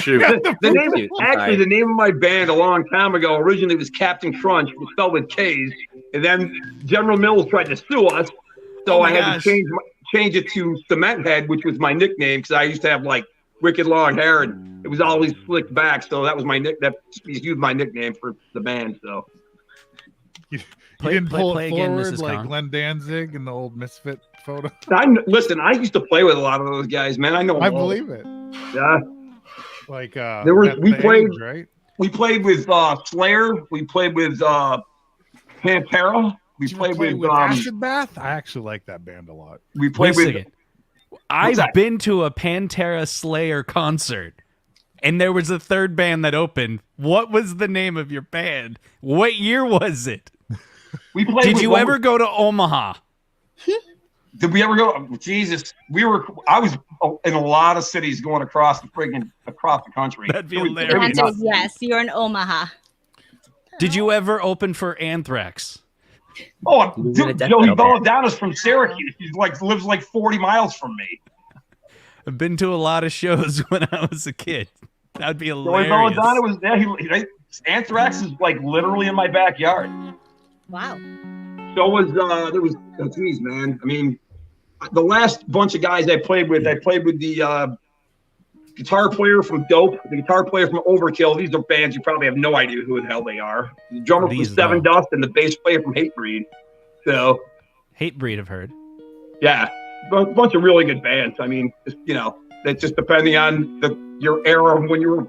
Shoot. The name, Shoot, actually, sorry. the name of my band a long time ago originally was Captain Crunch, it was spelled with K's, and then General Mills tried to sue us, so Oh my I had gosh. to change it to Cement Head, which was my nickname because I used to have like wicked long hair and it was always slicked back, so that was my that used my nickname for the band. So You Play- didn't pull play it again, forward Mrs. like Kong. Glenn Danzig in the old Misfit photo. listen, I used to play with a lot of those guys, man. I know. I them all. believe it. Yeah, Like There was- that's we the played- age, right? we played with Slayer. We played with Pantera. We Did you ever played play with Acid Bath. I actually like that band a lot. we Wait played a with. second. I've that? been to a Pantera Slayer concert, and there was a third band that opened. What was the name of your band? What year was it? We played. Did with you one- ever go to Omaha? Did we ever go? Jesus, I was in a lot of cities going across the country. That'd be It was- The hilarious. answer is yes. You're in Omaha. Did you ever open for Anthrax? Oh, He was in a dude, death Joey metal band. Belladonna's from Syracuse. He lives like 40 miles from me. I've been to a lot of shows when I was a kid. That'd be Joey hilarious. Belladonna was there. Anthrax is like literally in my backyard. Wow. So was there was geez, man. I mean, the last bunch of guys I played with the guitar player from Dope, the guitar player from Overkill. These are bands you probably have no idea who the hell they are. The drummer from These, Seven though. Dust and the bass player from Hatebreed. So Hatebreed, I've heard. yeah, a bunch of really good bands. I mean, that's just depending on your era when you were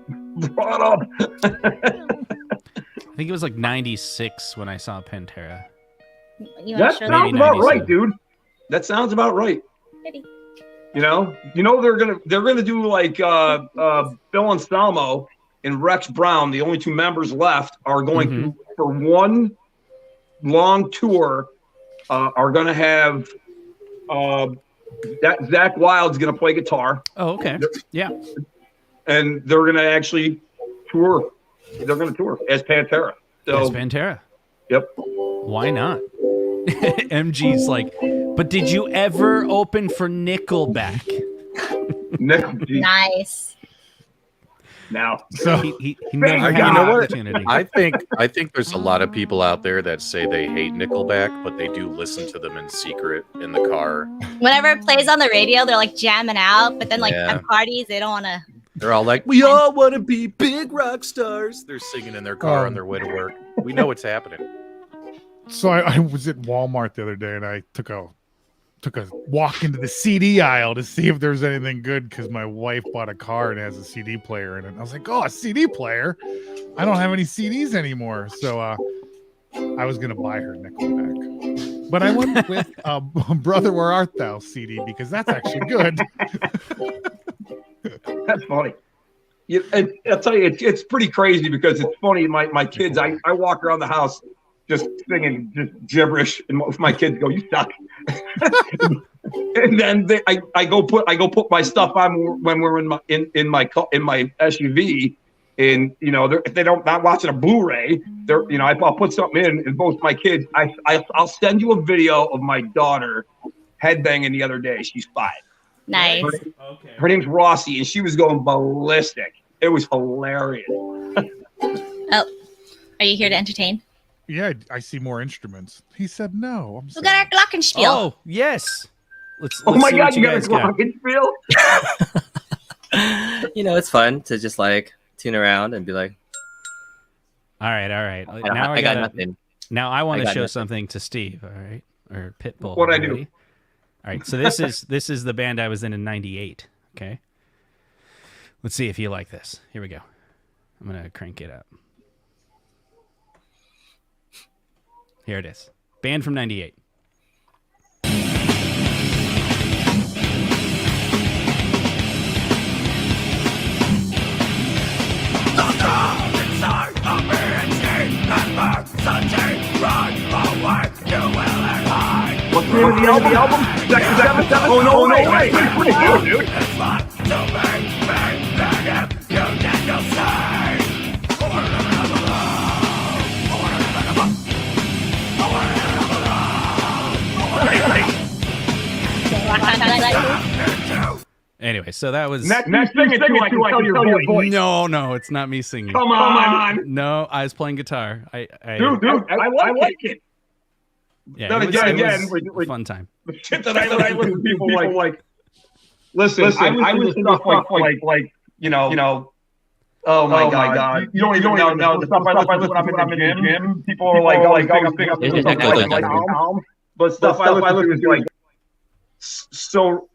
brought up. I think it was like 96 when I saw Pantera. You That want to show sounds Maybe about 97. right, dude. That sounds about right. Maybe. You know they're gonna do like Bill Anselmo and Rex Brown, the only two members left, are going to for one long tour are going to have Zach Wild's going to play guitar. Oh, okay. Yeah. And they're going to actually tour. They're going to tour as Pantera. So, As Pantera. Yep. Why not? MG's like, but did you ever open for Nickelback? Nice. Now, so he never had you an know what? opportunity. I think there's a lot of people out there that say they hate Nickelback, but they do listen to them in secret in the car. Whenever it plays on the radio, they're like jamming out, but then like Yeah. at parties, they don't want to. They're all like, "We all want to be big rock stars." They're singing in their car on their way to work. We know what's happening. So I was at Walmart the other day, and I took a walk into the CD aisle to see if there's anything good, because my wife bought a car and has a CD player in it. I was like, oh, a CD player? I don't have any CDs anymore. So I was gonna buy her Nickelback, but I went with Brother Where Art Thou CD, because that's actually good. That's funny. I'll tell you, it's pretty crazy, because it's funny. My kids, I walk around the house just singing just gibberish, and my kids go, "You suck." And then I go put my stuff on when we're in my SUV, and if they don't not watching a Blu-ray, I'll put something in, and both my kids, I'll send you a video of my daughter headbanging the other day. She's 5. Nice. Her name's Rossi, and she was going ballistic. It was hilarious. Oh, are you here to entertain? Yeah, I see more instruments. He said no. We got our glockenspiel. Oh, yes. Let's Oh my see God, what you guys got a glockenspiel? It's fun to just like tune around and be like, All right. Now I got nothing. Now I want I to got show nothing. something to Steve. All right, or Pitbull. What'd I do? Ready? All right. So this is the band I was in '98. Okay. Let's see if you like this. Here we go. I'm gonna crank it up. Here it is. Band from '98. What's the name of the album? Second. Oh no, wait. Pretty cool, dude. Anyway, so that was. Next thing it's I can tell your voice. No, it's not me singing. Come on. No, I was playing guitar. I I like it. yeah, Then it was again, a fun time. The shit that I listen to people like. Listen, I listen to stuff like oh my god. You don't even know the stuff I listen to when I'm in the gym. People are like but stuff I listen to is like so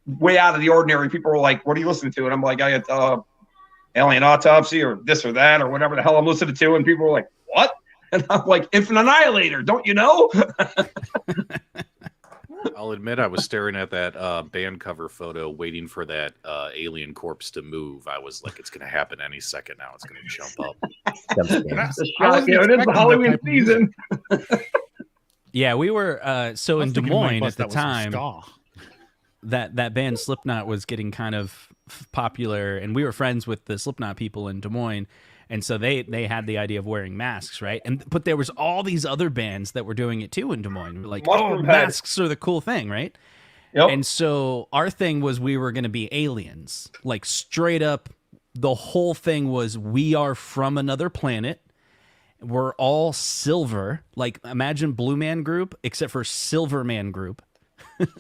way out of the ordinary. People are like, "What are you listening to?" And I'm like, "I got Alien Autopsy or this or that or whatever the hell I'm listening to." And people are like, "What?" And I'm like, "Infant Annihilator, don't you know?" I'll admit I was staring at that band cover photo, waiting for that alien corpse to move. I was like, it's going to happen any second now. It's going to jump up. It is the Halloween season. Yeah, we were so in Des Moines at the time. That band Slipknot was getting kind of popular, and we were friends with the Slipknot people in Des Moines, and so they had the idea of wearing masks, right? But there was all these other bands that were doing it too in Des Moines. We're like, masks are the cool thing, right? Yep. And so our thing was we were going to be aliens, like straight up. The whole thing was we are from another planet. We're all silver, like imagine Blue Man Group, except for Silver Man Group,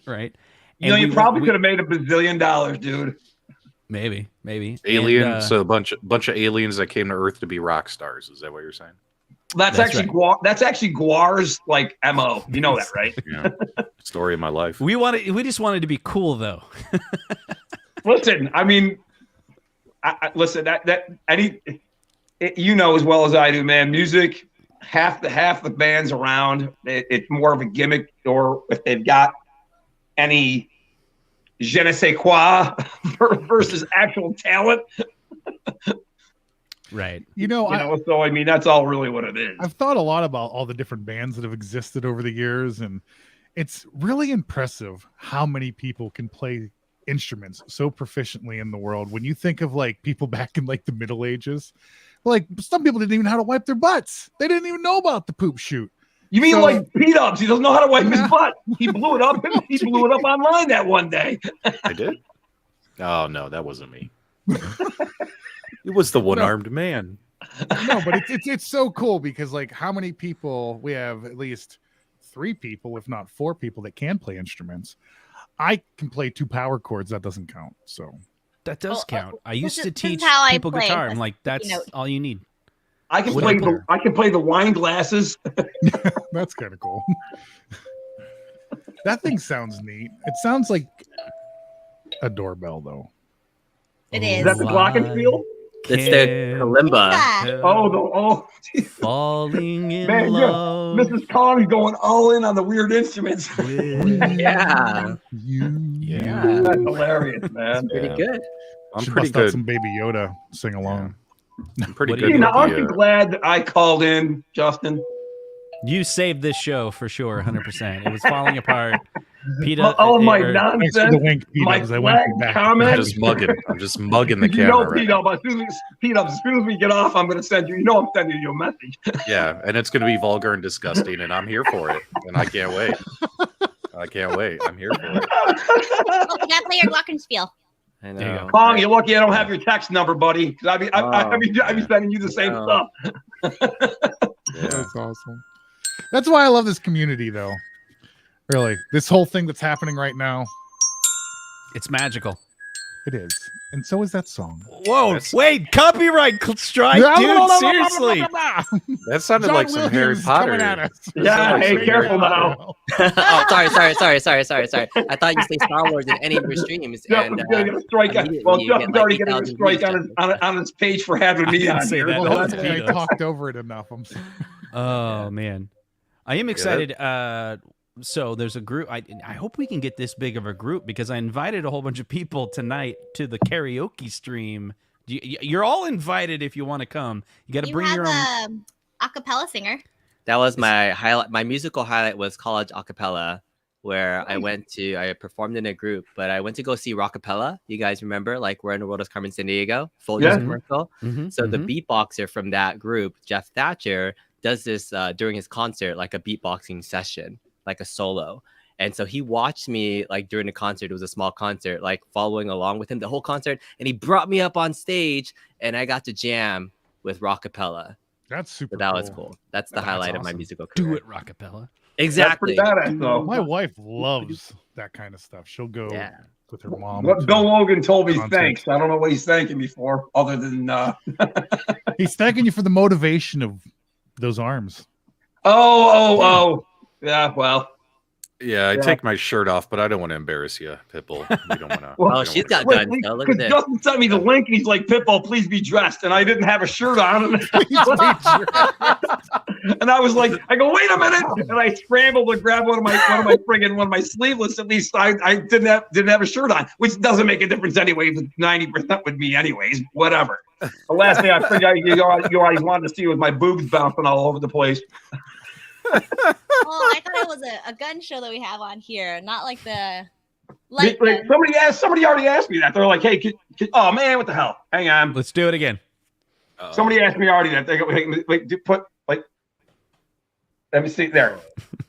right? And you probably could have made $1 bazillion, dude. Maybe. Alien, and, so a bunch of aliens that came to Earth to be rock stars. Is that what you're saying? That's actually right. That's actually Guar's like MO. You know that, right? Yeah. Story of my life. We just wanted to be cool, though. Listen, I mean, listen. You know as well as I do, man. Music, half the bands around, it's more of a gimmick, or if they've got any je ne sais quoi versus actual talent. Right. So I mean, that's all really what it is. I've thought a lot about all the different bands that have existed over the years, and it's really impressive how many people can play instruments so proficiently in the world. When you think of like people back in like the Middle Ages, like some people didn't even know how to wipe their butts. They didn't even know about the poop chute. You mean like Pete Ups? He doesn't know how to wipe his butt. He blew it up. He blew it up online that one day. I did? Oh no, that wasn't me. It was the one-armed man. No, but it's so cool because like how many people we have? At least 3 people, if not 4 people, that can play instruments. I can play 2 power chords. That doesn't count. So that does count. I used to teach people guitar. I'm like, that's all you need. I can play the wine glasses. That's kind of cool. That thing sounds neat. It sounds like a doorbell, though. It is. Is that the glockenspiel? It's the kalimba. Oh, falling in man, love. Mrs. Connie's going all in on the weird instruments. Yeah. Yeah. That's hilarious, man. Pretty good. I'm Should pretty bust out good. some Baby Yoda sing along. I'm pretty What do good. you- Now, with aren't the, you glad that I called in, Justin? You saved this show for sure, 100%. It was falling apart. Peter, All my Thanks for the nonsense, wink, my P-Dubs. I went flag back. I'm comments. just mugging. I'm just mugging the You camera. know, right Pete now. Up, as soon as we get off, I'm going to send you. You know, I'm sending you a message. Yeah, and it's going to be vulgar and disgusting, and I'm here for it, and I can't wait. I can't wait. I'm here for it. Oh, you gotta play your glockenspiel. I There you know. Pong, you're lucky I don't have your text number, buddy. Because I'd be sending you the same Oh. stuff. Yeah. That's awesome. That's why I love this community, though. Really, this whole thing that's happening right now, it's magical. it is, and so is that song. Whoa, wait, copyright strike, dude, seriously. That sounded John like some Harry Williams Potter. coming at us. Yeah, hey, careful now. Oh, sorry. I thought you say Star Wars in any of your streams. Yeah, And we're gonna get a strike. immediately Well, you Justin's get, already like, getting a 8,000 strike views, on his page for having me didn't on say here. that. Well, No, that's it's okay. I P-Dubs. talked over it enough. I'm sorry. Oh, man. I am excited. So there's a group. I hope we can get this big of a group because I invited a whole bunch of people tonight to the karaoke stream. You're all invited if you want to come. You got to bring your own. have a acapella singer. That was my highlight. My musical highlight was college acapella, where I performed in a group, but I went to go see Rockapella. You guys remember, like we're in the World of Carmen San Diego, full Yeah. commercial. Mhm, So the mhm. beatboxer from that group, Jeff Thatcher, does this during his concert, like a beatboxing session, like a solo. And so he watched me like during the concert. It was a small concert, like following along with him the whole concert. And he brought me up on stage and I got to jam with Rockapella. That's super. So that was cool. That's the That's highlight of my awesome. musical career. Do it, Rockapella. Exactly. That's pretty badass, though. My wife loves that kind of stuff. She'll go Yeah. with her mom. What to Bill Logan told me concert. thanks. I don't know what he's thanking me for, other than He's thanking you for the motivation of those arms. oh. Yeah, well. Yeah, I Yeah. take my shirt off, but I don't want to embarrass you, Pitbull. You don't want to. Well, Oh, she's got guns. though. Look at this. Justin sent me the link. He's like, Pitbull, please be dressed. And I didn't have a shirt on. And I was like, I go, wait a minute. And I scrambled to grab one of my sleeveless. At least I didn't have a shirt on, which doesn't make a difference anyway. If it's 90% with me anyways, whatever. The last thing I figured you always wanted to see was my boobs bouncing all over the place. Oh, I thought it was a gun show that we have on here, not like the light gun. Somebody already asked me that. They're like, hey, oh man, what the hell? Hang on. Let's do it again. Somebody asked me already that. They go, wait, let me see there.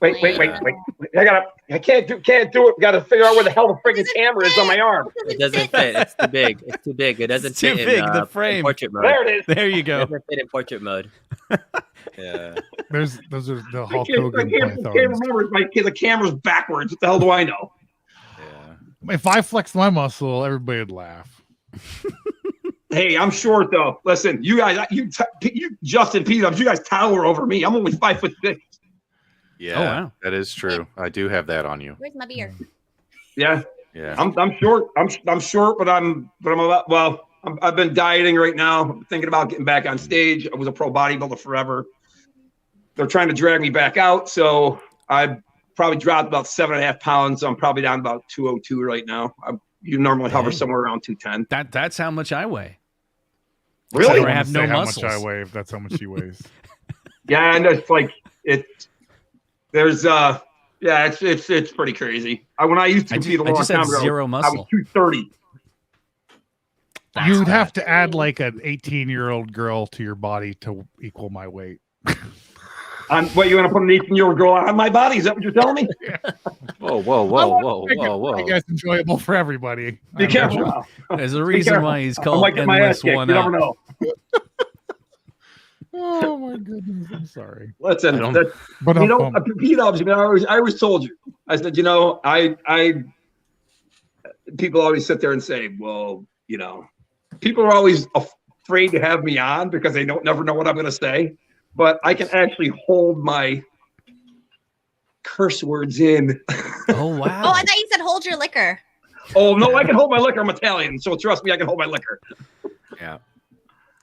Wait. I can't do it. Got to figure out where the hell the friggin' camera is on my arm. It doesn't fit. It's too big. It's too big. It doesn't It's too fit big, in, the frame. in portrait mode. There it is. There you It go. doesn't fit in portrait mode. Yeah. Those are the I Hulk can't Hogan remember pythons. if the camera's backwards. What the hell do I know? Yeah. If I flexed my muscle, everybody would laugh. Hey, I'm short though. Listen, you guys, you Justin P-Dubs, you guys tower over me. I'm only 5'6". Yeah. Oh, wow. That is true. I do have that on you. Where's my beer? Yeah, Yeah. I'm short. I'm short, but I'm about. Well, I've been dieting right now. I'm thinking about getting back on stage. I was a pro bodybuilder forever. They're trying to drag me back out, so I probably dropped about 7.5 pounds. So I'm probably down about 202 right now. You normally hover somewhere around 210. That's how much I weigh. Really? I have no how muscles. much I weigh. If that's how much she weighs. Yeah, and it's like there's it's pretty crazy. When I used to compete a long just time have ago, zero I muscle. was 230. You'd have to add like an 18-year-old girl to your body to equal my weight. What, you want to put an 18-year-old girl on my body? Is that what you're telling me? Whoa. I guess enjoyable for everybody. Be careful. There's a reason why he's I called might get my ass Endless kicked. One You never Up. know. Oh my goodness, I'm sorry. Listen, But P-Dubs, I always told you. I said, people always sit there and say, well, people are always afraid to have me on because they never know what I'm going to say. But I can actually hold my curse words in. Oh, wow. Oh, I thought you said hold your liquor. Oh, no, I can hold my liquor. I'm Italian, so trust me, I can hold my liquor. Yeah.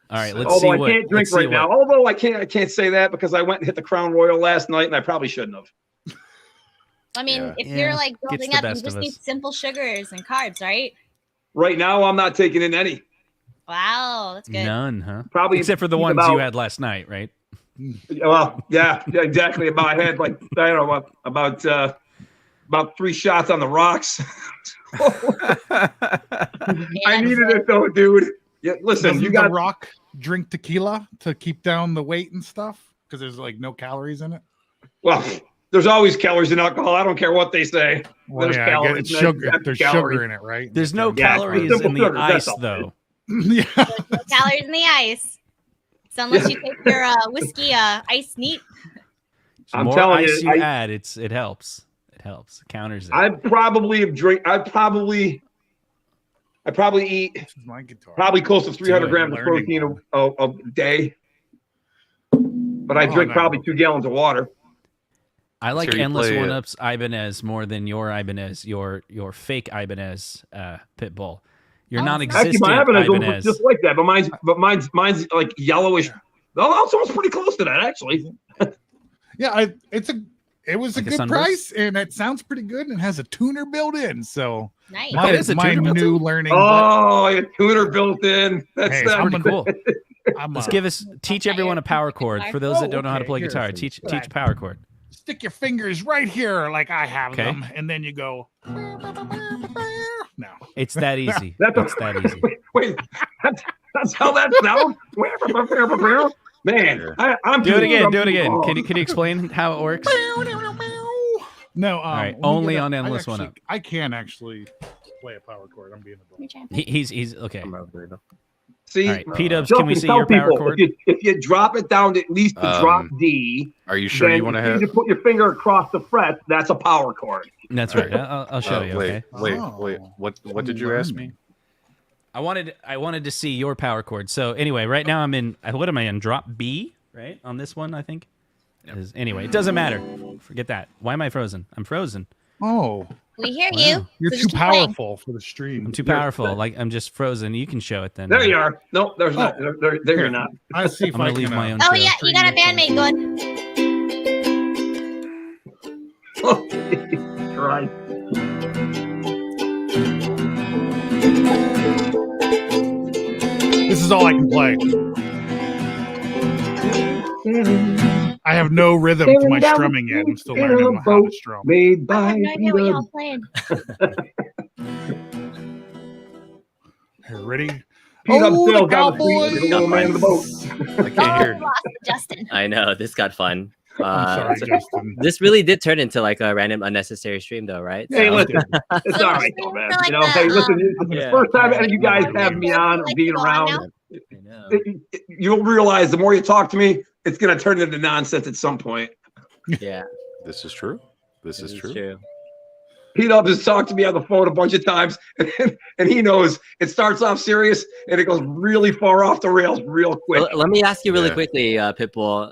All right, let's see. Although I can't drink right now. Although I can't say that because I went and hit the Crown Royal last night, and I probably shouldn't have. I mean, Yeah. if you're like Gets building the up, you best just of need us. simple sugars and carbs, right? Right now, I'm not taking in any. Wow, that's good. None, huh? Probably Except for the ones you had last night, right? Well, yeah, exactly. I had I don't know about 3 shots on the rocks. I needed it though, dude. Yeah, listen, Doesn't you got the Rock drink tequila to keep down the weight and stuff because there's like no calories in it. Well, there's always calories in alcohol. I don't care what they say. Well, There's yeah, I get calories. it's sugar. There's calories. sugar in it, right? There's no Yeah, calories simple in the sugars, that's ice, all. though. Yeah. No calories in the ice. So unless you take your whiskey ice neat. The I'm more telling ice you, you add, it helps. It helps. It counters it. I probably eat This is my guitar. probably close to 300 grams of Learning protein a day. But I drink no. probably 2 gallons of water. I like Sure, you Endless play, One Ups Ibanez more than your Ibanez, your fake Ibanez Pitbull. Your non-existent Actually, my Ibanez Ibanez. looks just like that, but mine's like yellowish. Oh, it's almost pretty close to that, actually. Yeah, it was Like a a good sunburst? price, and it sounds pretty good, and has a tuner built in. So Nice. Oh, it is a my tuner built new in? learning. Oh, a tuner built in. That's Hey, that. Pretty cool. I'm Let's teach everyone a power chord. For those that don't know how to play okay, guitar, here's teach some- a power chord. Stick your fingers right here, like I have Okay. them, and then you go. No, It's that easy. That's It's that easy. Wait, that's how that sounds? Man, I'm Do it again. Do it I'm- again. oh. Can you explain how it works? no. right, let me only get on I Endless One actually- Up. I can actually play a power chord. I'm being a bull. He's okay. See, All right, P-Dubs, Justin, can we see tell your power people, chord? If you drop it down to at least the drop D, Are you sure then you want to if have? you put your finger across the fret, that's a power chord. That's right. I'll show you. Wait, Okay. wait. What did you ask me? I wanted to see your power chord. So anyway, right now I'm in. What am I in? Drop B, right? On this one, I think. Anyway, it doesn't matter. Forget that. Why am I frozen? I'm frozen. Oh, We hear Wow. you. you're so too just keep playing. powerful for the stream. I'm too powerful. Like I'm just frozen. You can show it then. There you are. No, there's not. There you're not. I see if I'm I gonna can leave my own. Oh show. yeah, you got a bandmate going. Right. This is all I can play. I have no rhythm to my strumming yet. I'm still learning how to strum. Made I by have no idea what P-Dubs. y'all playing. Here, ready? P-Dubs Oh, sails the down the street Cowboys! with the little man in the boat. I can't hear. Oh, lost Justin. I know this got fun. I'm sorry, Justin. This really did turn into like a random unnecessary stream, though, right? Hey, So- listen, it's So all we're right, saying though, man. for like You know, hey, the, listen, this is the yeah. first time any of you guys Yeah. have me on or Like being to go on around. now? I know. You'll realize the more you talk to me, it's going to turn into nonsense at some point. Yeah, This is true. This is true. P-Dubs has talked to me on the phone a bunch of times, and he knows it starts off serious and it goes really far off the rails real quick. Well, let me ask you really Yeah. quickly, Pitbull.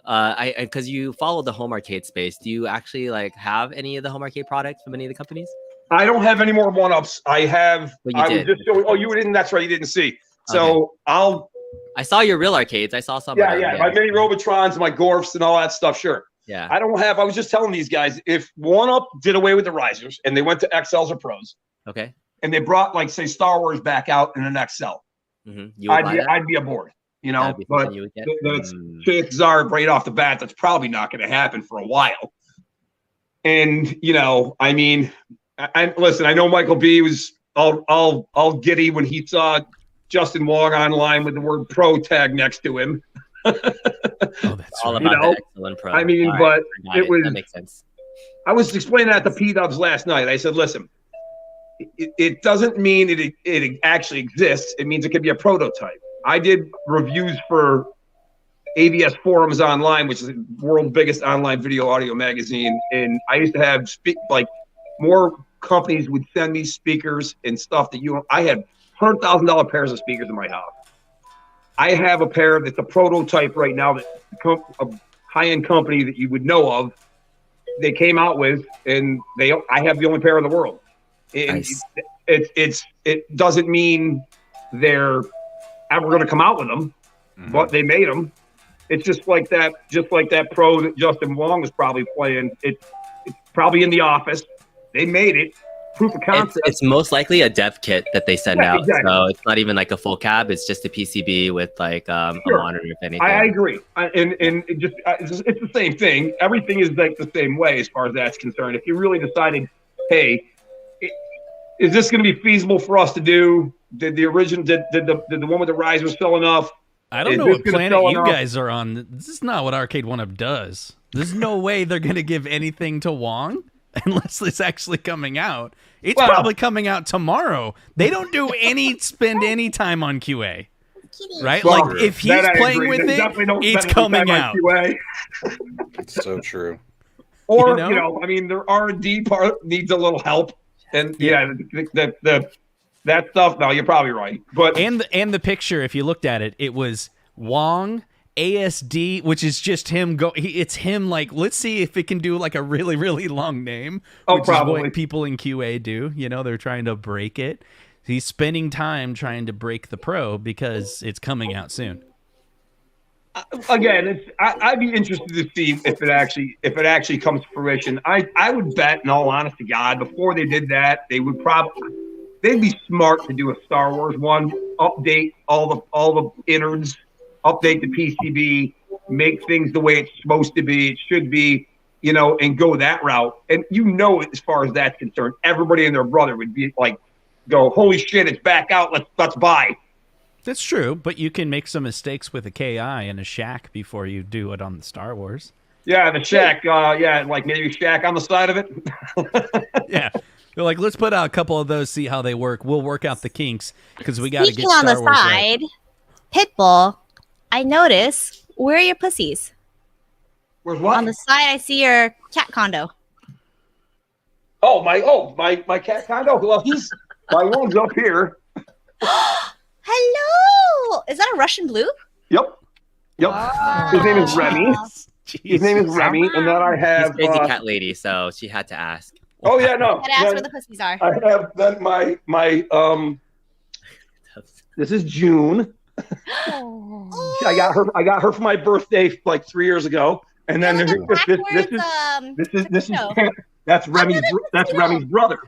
Because you follow the home arcade space, do you actually like have any of the home arcade products from any of the companies? I don't have any more one-ups. I have. But you I was did. just showing. Oh, you didn't. That's right. You didn't see. So I'll. I saw your real arcades. I saw some. Yeah, of them, yeah. My mini Robotrons, my Gorfs, and all that stuff. Sure. Yeah. I don't have. I was just telling these guys if one-up did away with the risers and they went to XLs or Pros Okay. and they brought like say Star Wars back out in an XL, You would buy that? I'd be aboard. You know, That'd be but something you would get. that's chances are right off the bat that's probably not going to happen for a while. And you know, I mean, I listen. I know Michael B was all giddy when he saw Justin Wong online with the word "pro" tag next to him. Oh, that's All right. about You know, the excellent pro. I mean, All but got it was. That makes sense. I was explaining that to P-Dubs last night. I said, listen, it doesn't mean it actually exists. It means it could be a prototype. I did reviews for AVS Forums Online, which is the world's biggest online video audio magazine. And I used to have more companies would send me speakers and stuff that I had $100,000 pairs of speakers in my house. I have a pair that's a prototype right now that a high-end company that you would know of, they came out with, and I have the only pair in the world. And Nice. it doesn't mean they're ever going to come out with them, but they made them. It's just like that pro that Justin Wong was probably playing. It's probably in the office. They made it. Proof of concept. It's most likely a dev kit that they send out. Exactly. So it's not even like a full cab. It's just a PCB with like a monitor, if anything. I agree. And it's the same thing. Everything is like the same way as far as that's concerned. If you really decided, hey, is this going to be feasible for us to do? Did the one with the riser sell enough? I don't Is know this what gonna planet sell you enough? guys are on. This is not what Arcade1UP does. There's no way they're going to give anything to Wong unless it's actually coming out. It's probably coming out tomorrow. They don't do spend any time on QA. Right? Well, like, if he's that I playing agree. with They it, definitely don't it's spend any coming time on out. QA. It's so true. Or, You know? I mean, their R&D part needs a little help. And, that stuff, no, you're probably right. But And the picture, if you looked at it, it was Wong, ASD, which is just him. It's him like, let's see if it can do like a really, really long name. Which probably. is what people in QA do. You know, they're trying to break it. He's spending time trying to break the pro because it's coming out soon. again, I'd be interested to see if it actually comes to fruition. I would bet, in all honesty, to God, before they did that, they'd be smart to do a Star Wars one, update all the innards, update the PCB, make things the way it's supposed to be, it should be, and go that route. And as far as that's concerned, everybody and their brother would be like, go, holy shit, it's back out, let's buy. That's true, but you can make some mistakes with a KI and a Shack before you do it on the Star Wars. Yeah, the Shack, like maybe Shack on the side of it. Yeah. They're like, let's put out a couple of those, see how they work. We'll work out the kinks because we got to get Speaking on Star the Wars side, right. Pitbull, I notice, where are your pussies? Where's what? On the side, I see your cat condo. My cat condo. Well, my one's up here. Hello! Is that a Russian blue? Yep. His name is Remy. His name is Remy, and then I have She's crazy cat lady, so she had to ask. Oh yeah, no. Gotta ask where the pussies are. I have then my This is June. I got her for my birthday like 3 years ago, and then that's Remy's brother.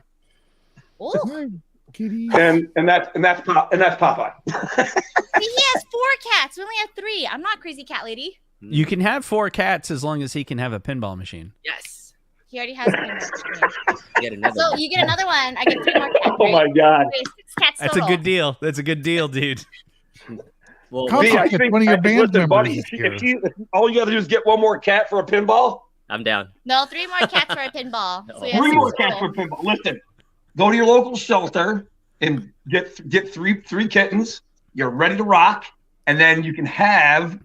Oh, Kitty. And that's Popeye. he has 4 cats. We only have 3. I'm not crazy cat lady. You can have 4 cats as long as he can have a pinball machine. Yes. He already has a pinball machine. Get another So one. you get another one. I get 3 more cats. Oh my God. Okay, 6 cats That's a total. good deal. That's a good deal, dude. Well, Come See, on, I get think- one of your I- band listen, buddy, members if here. all you got to do is get one more cat for a pinball. I'm down. No, 3 more cats for a pinball. So we have 3 6 more cats total. for a pinball. Listen, go to your local shelter and get three kittens. You're ready to rock, and then you can have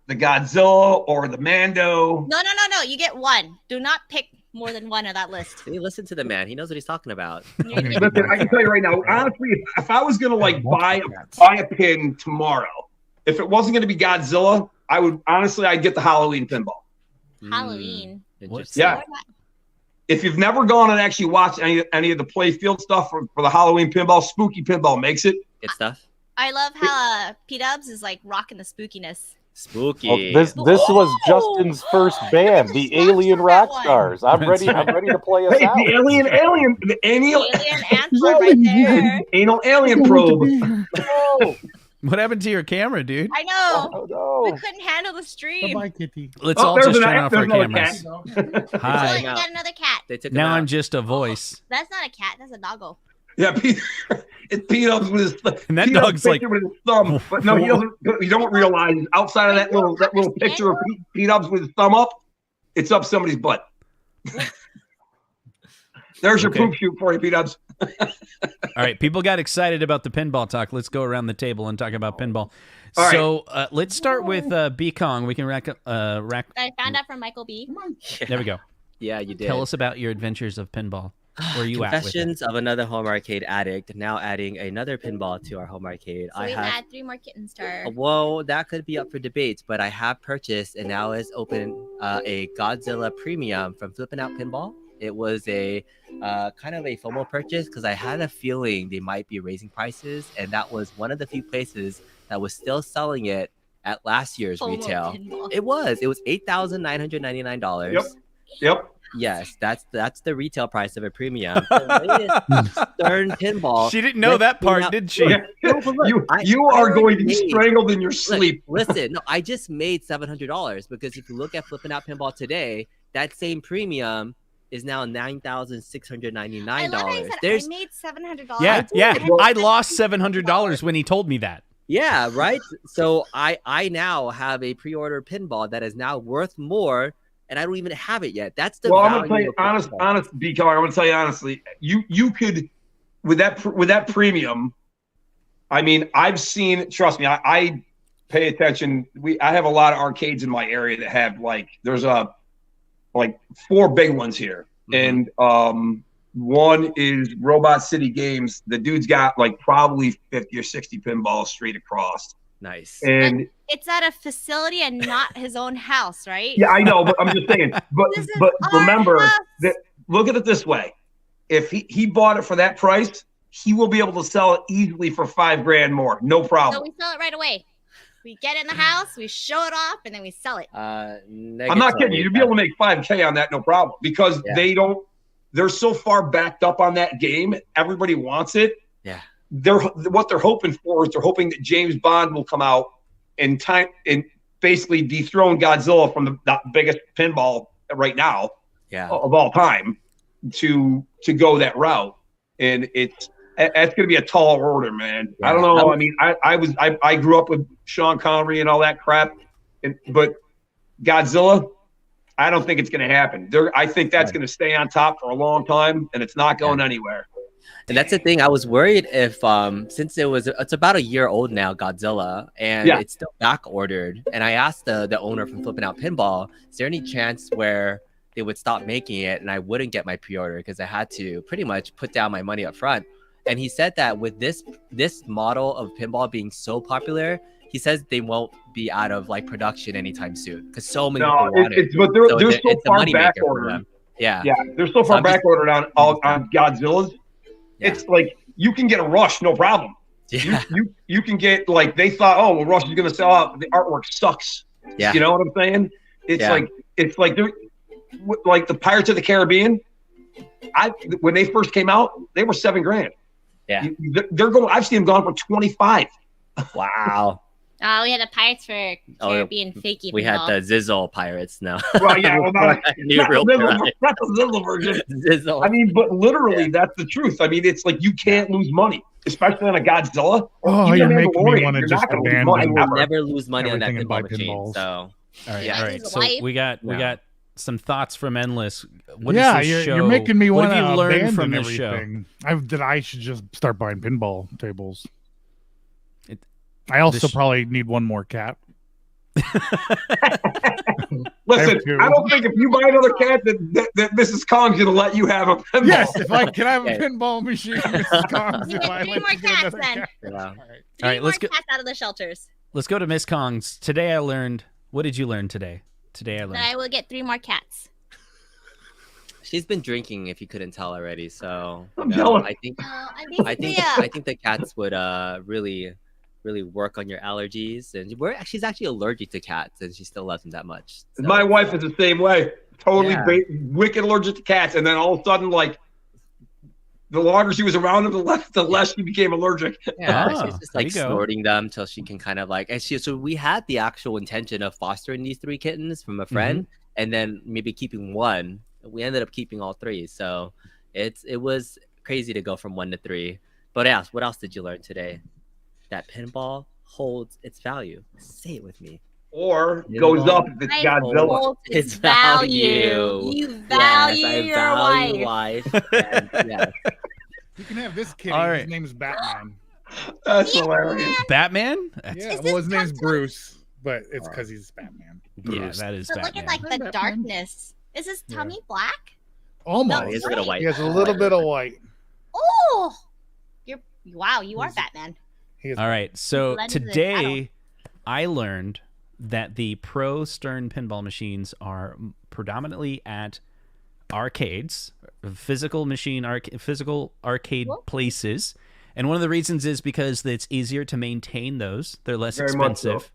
the Godzilla or the Mando. No. You get 1. Do not pick more than 1 on that list. See, listen to the man. He knows what he's talking about. You're gonna get- Listen, I can tell you right now, honestly, if I was gonna buy a pin tomorrow, if it wasn't gonna be Godzilla, I'd get the Halloween pinball. Halloween. Interesting. Yeah. If you've never gone and actually watched any of the playfield stuff for the Halloween pinball, Spooky Pinball makes it. Good stuff. I love how P-Dubs is like rocking the spookiness. Spooky. Oh, this was Justin's first band, the Alien Rock Stars. I'm ready to play us Hey, out. the alien Alien answer right there. anal alien probe. Oh, What happened to your camera, dude? I know. Oh, no. We couldn't handle the stream. Bye, Kitty. Let's all just turn off our another cameras. cat. Oh, Hi. we got another cat. They took Now him out. I'm just a voice. That's not a cat. That's a doggo. Yeah, Pete, it's Pete Ups with his And that Pete Ups dog's like- picture with his thumb. But no, he doesn't. You don't realize outside of that little picture of Pete Ups with his thumb up, it's up somebody's butt. There's your Okay. poop shoot for you, Pete Ups. All right, people got excited about the pinball talk. Let's go around the table and talk about pinball. All right. So let's start with B Kong. We can rack. I found out from Michael B. There we go. Yeah, you did. Tell us about your adventures of pinball. Where are you at with it? Confessions of another home arcade addict. Now adding another pinball to our home arcade. So we had 3 more kittens to our... Well, that could be up for debates, but I have purchased and now is open a Godzilla Premium from Flippin' Out Pinball. It was a kind of a FOMO purchase because I had a feeling they might be raising prices, and that was one of the few places that was still selling it at last year's FOMO retail. pinball. It was $8,999. Yep. Yes, that's the retail price of a premium. The latest Stern pinball. She didn't know that part, did she? Yeah. No, but look, You I are going to already be made- strangled in your Look, sleep. listen, no, I just made $700 because if you look at Flippin' Out Pinball today, that same premium is now $9,699. I love how you said There's I made $700. Yeah. I lost $700 when he told me that. yeah, right. So I now have a pre-order pinball that is now worth more, and I don't even have it yet. That's the Well, I'm value gonna tell you of pinball. honest, B Color. I'm gonna tell you honestly, you could with that premium. I mean, I've seen. Trust me, I pay attention. I have a lot of arcades in my area that have there's 4 big ones here, and one is Robot City Games. The dude's got probably 50 or 60 pinballs straight across. Nice. And It's at a facility and not his own house, right? yeah, I know, but I'm just saying. But This is but our remember house. that. Look at it this way: if he bought it for that price, he will be able to sell it easily for $5,000 more, no So problem. we sell it right away. We get it in the house, we show it off, and then we sell it. I'm not kidding you. You'll be able to make $5,000 on that, no problem, because Yeah. They're so far backed up on that game. Everybody wants it. Yeah. What they're hoping for is they're hoping that James Bond will come out in time and basically dethrone Godzilla from the biggest pinball right now Yeah. of all time to go that route. And that's going to be a tall order, man. Yeah. I don't know. I mean, I grew up with Sean Connery and all that crap, but Godzilla, I don't think it's going to happen. I think that's going to stay on top for a long time, and it's not going anywhere. And that's the thing. I was worried if, since it's about a year old now, Godzilla, and Yeah. it's still back ordered. And I asked the owner from Flippin' Out Pinball, is there any chance where they would stop making it and I wouldn't get my pre-order because I had to pretty much put down my money up front. And he said that with this model of pinball being so popular, he says they won't be out of production anytime soon because so many people want it. But they're so it's a far moneymaker back for ordered. them. Yeah. Yeah, they're so far I'm just- back ordered on Godzilla's. Yeah. It's you can get a rush, no problem. Yeah. You can get they thought, oh, well, Rush is going to sell out. The artwork sucks. Yeah. You know what I'm saying? It's they're the Pirates of the Caribbean. When they first came out, they were $7,000. Yeah. They're going. I've seen them gone for 25. Wow. We had the Pirates for Caribbean fakey. We had the Zizzle Pirates now. Well, yeah, well, not Zizzle. the Zizzle version. Zizzle. I mean, but literally, that's the truth. I mean, it's you can't lose money, especially on a Godzilla. Oh, Even you're a making me Mandalorian, want to you're just not gonna lose abandon money I will ever. never lose money on that everything and buy pinball machine. pinballs. So All right, Yeah. all right. His So wife. we got No. some thoughts from Endless. What yeah, is this show? you're making me what want to have you learned abandon from this show? everything. That I should just start buying pinball tables. It- I also this- probably need one more cat. Listen, two. I don't think if you buy another cat that Mrs. Kong's going to let you have a pinball. Yes, if I can have a Okay. pinball machine, Mrs. Kong's, You if get I 3 let more you get cats another then. cat. yeah. All right. All right, Three more let's go. cats out of the shelters. Let's go to Miss Kong's. Today I learned. What did you learn today? Today I Then learned. I will get 3 more cats. She's been drinking, if you couldn't tell already. So I'm jealous. I think No, I'm basically I think the cats would really work on your allergies. And she's actually allergic to cats, and she still loves them that much. So, My wife is the same way. Totally Yeah. wicked allergic to cats. And then all of a sudden, the longer she was around him, the less she became allergic. Yeah, Ah, she's just there like you go. snorting them till she can kind of like. And so we had the actual intention of fostering these 3 kittens from a friend, and then maybe keeping one. We ended up keeping all 3. So it was crazy to go from 1 to 3. But what else did you learn today? That pinball holds its value. Say it with me. Or goes up if it's Godzilla. Holds its value. You value your wife. And, yeah. You can have this kitty. All right. His name's Batman. That's hilarious. Batman? Yeah, well, his name's Bruce, but it's because he's Batman. Yeah, that is So look Batman. at like the darkness. Is his tummy black? Almost. No, He has a bit of white. He has a little bit of white. Oh, you are Batman. He is All right, so Blend into the today I learned that the Pro Stern pinball machines are predominantly at arcades, physical arcade places. And one of the reasons is because it's easier to maintain those. They're less Very much expensive. so.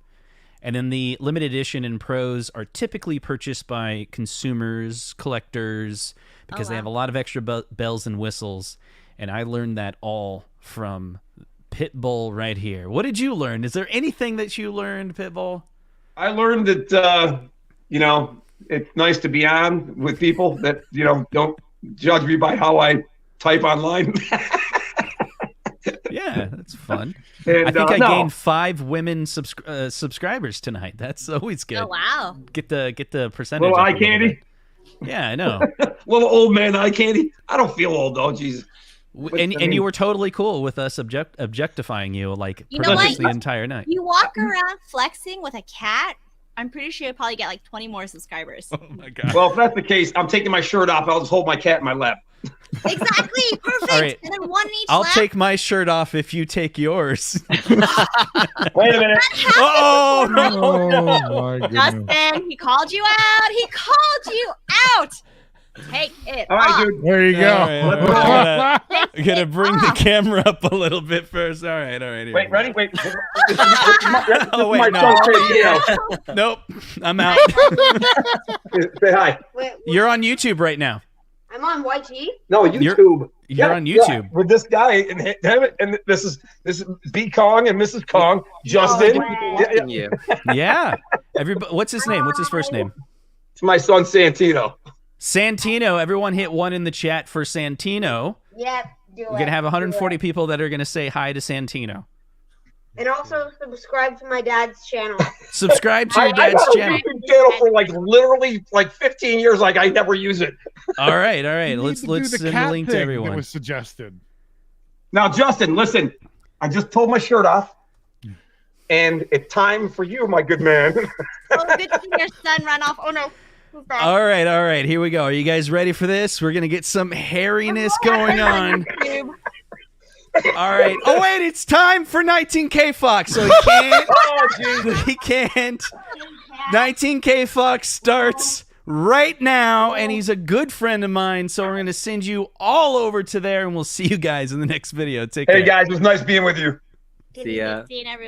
And then the limited edition and pros are typically purchased by consumers, collectors, because they have a lot of extra bells and whistles. And I learned that all from Pitbull right here. What did you learn? Is there anything that you learned, Pitbull? I learned that, it's nice to be on with people that, don't judge me by how I type online. Yeah, that's fun. And, I think I gained 5 women subscribers tonight. That's always good. Oh wow. Get the percentage. Little up eye a little candy. bit. Yeah, I know. Little old man eye candy. I don't feel old though. Jesus. And you were totally cool with us objectifying you like You know pretty much what? the entire night. You walk around flexing with a cat. I'm pretty sure you'll probably get like 20 more subscribers. Oh my god. Well, if that's the case, I'm taking my shirt off. I'll just hold my cat in my lap. Exactly. Perfect. All right. And then one in each I'll lap. take my shirt off if you take yours. Wait a minute. Oh no. Oh my goodness. Justin, he called you out. He called you out. Take it All right, off. dude. There you go. All right. Take I'm gonna it bring the off. camera up a little bit first. All right. Here Wait, we ready? go. Wait. This is Oh, wait, my no. son's favorite video. Nope. I'm out. Say hi. Wait, You're on YouTube right now. I'm on YT. No, YouTube. You're on YouTube. with this guy and this is B Kong and Mrs. Kong, Justin. wow. Yeah. You. Yeah. Everybody. What's his name? What's his first name? It's my son Santino. Santino. Everyone hit 1 in the chat for Santino. Yep, do it. We're gonna have 140 do it. people that are gonna say hi to Santino. And also subscribe to my dad's channel. Subscribe to your I've dad's had a channel. YouTube channel for literally 15 years. Like I never use it. All right. You need Let's to do the send a cat link to thing everyone. that was suggested. Now, Justin, listen. I just pulled my shirt off, and it's time for you, my good man. Oh, good to see your son run off. Oh no. Who's back? All right. Here we go. Are you guys ready for this? We're gonna get some hairiness going on. All right. Oh wait, it's time for 19K Fox. So he can't. Oh, Jesus. He can't. 19K Fox starts right now, and he's a good friend of mine. So we're gonna send you all over to there, and we'll see you guys in the next video. Take care. Hey guys, it was nice being with you. See ya. Seeing everyone.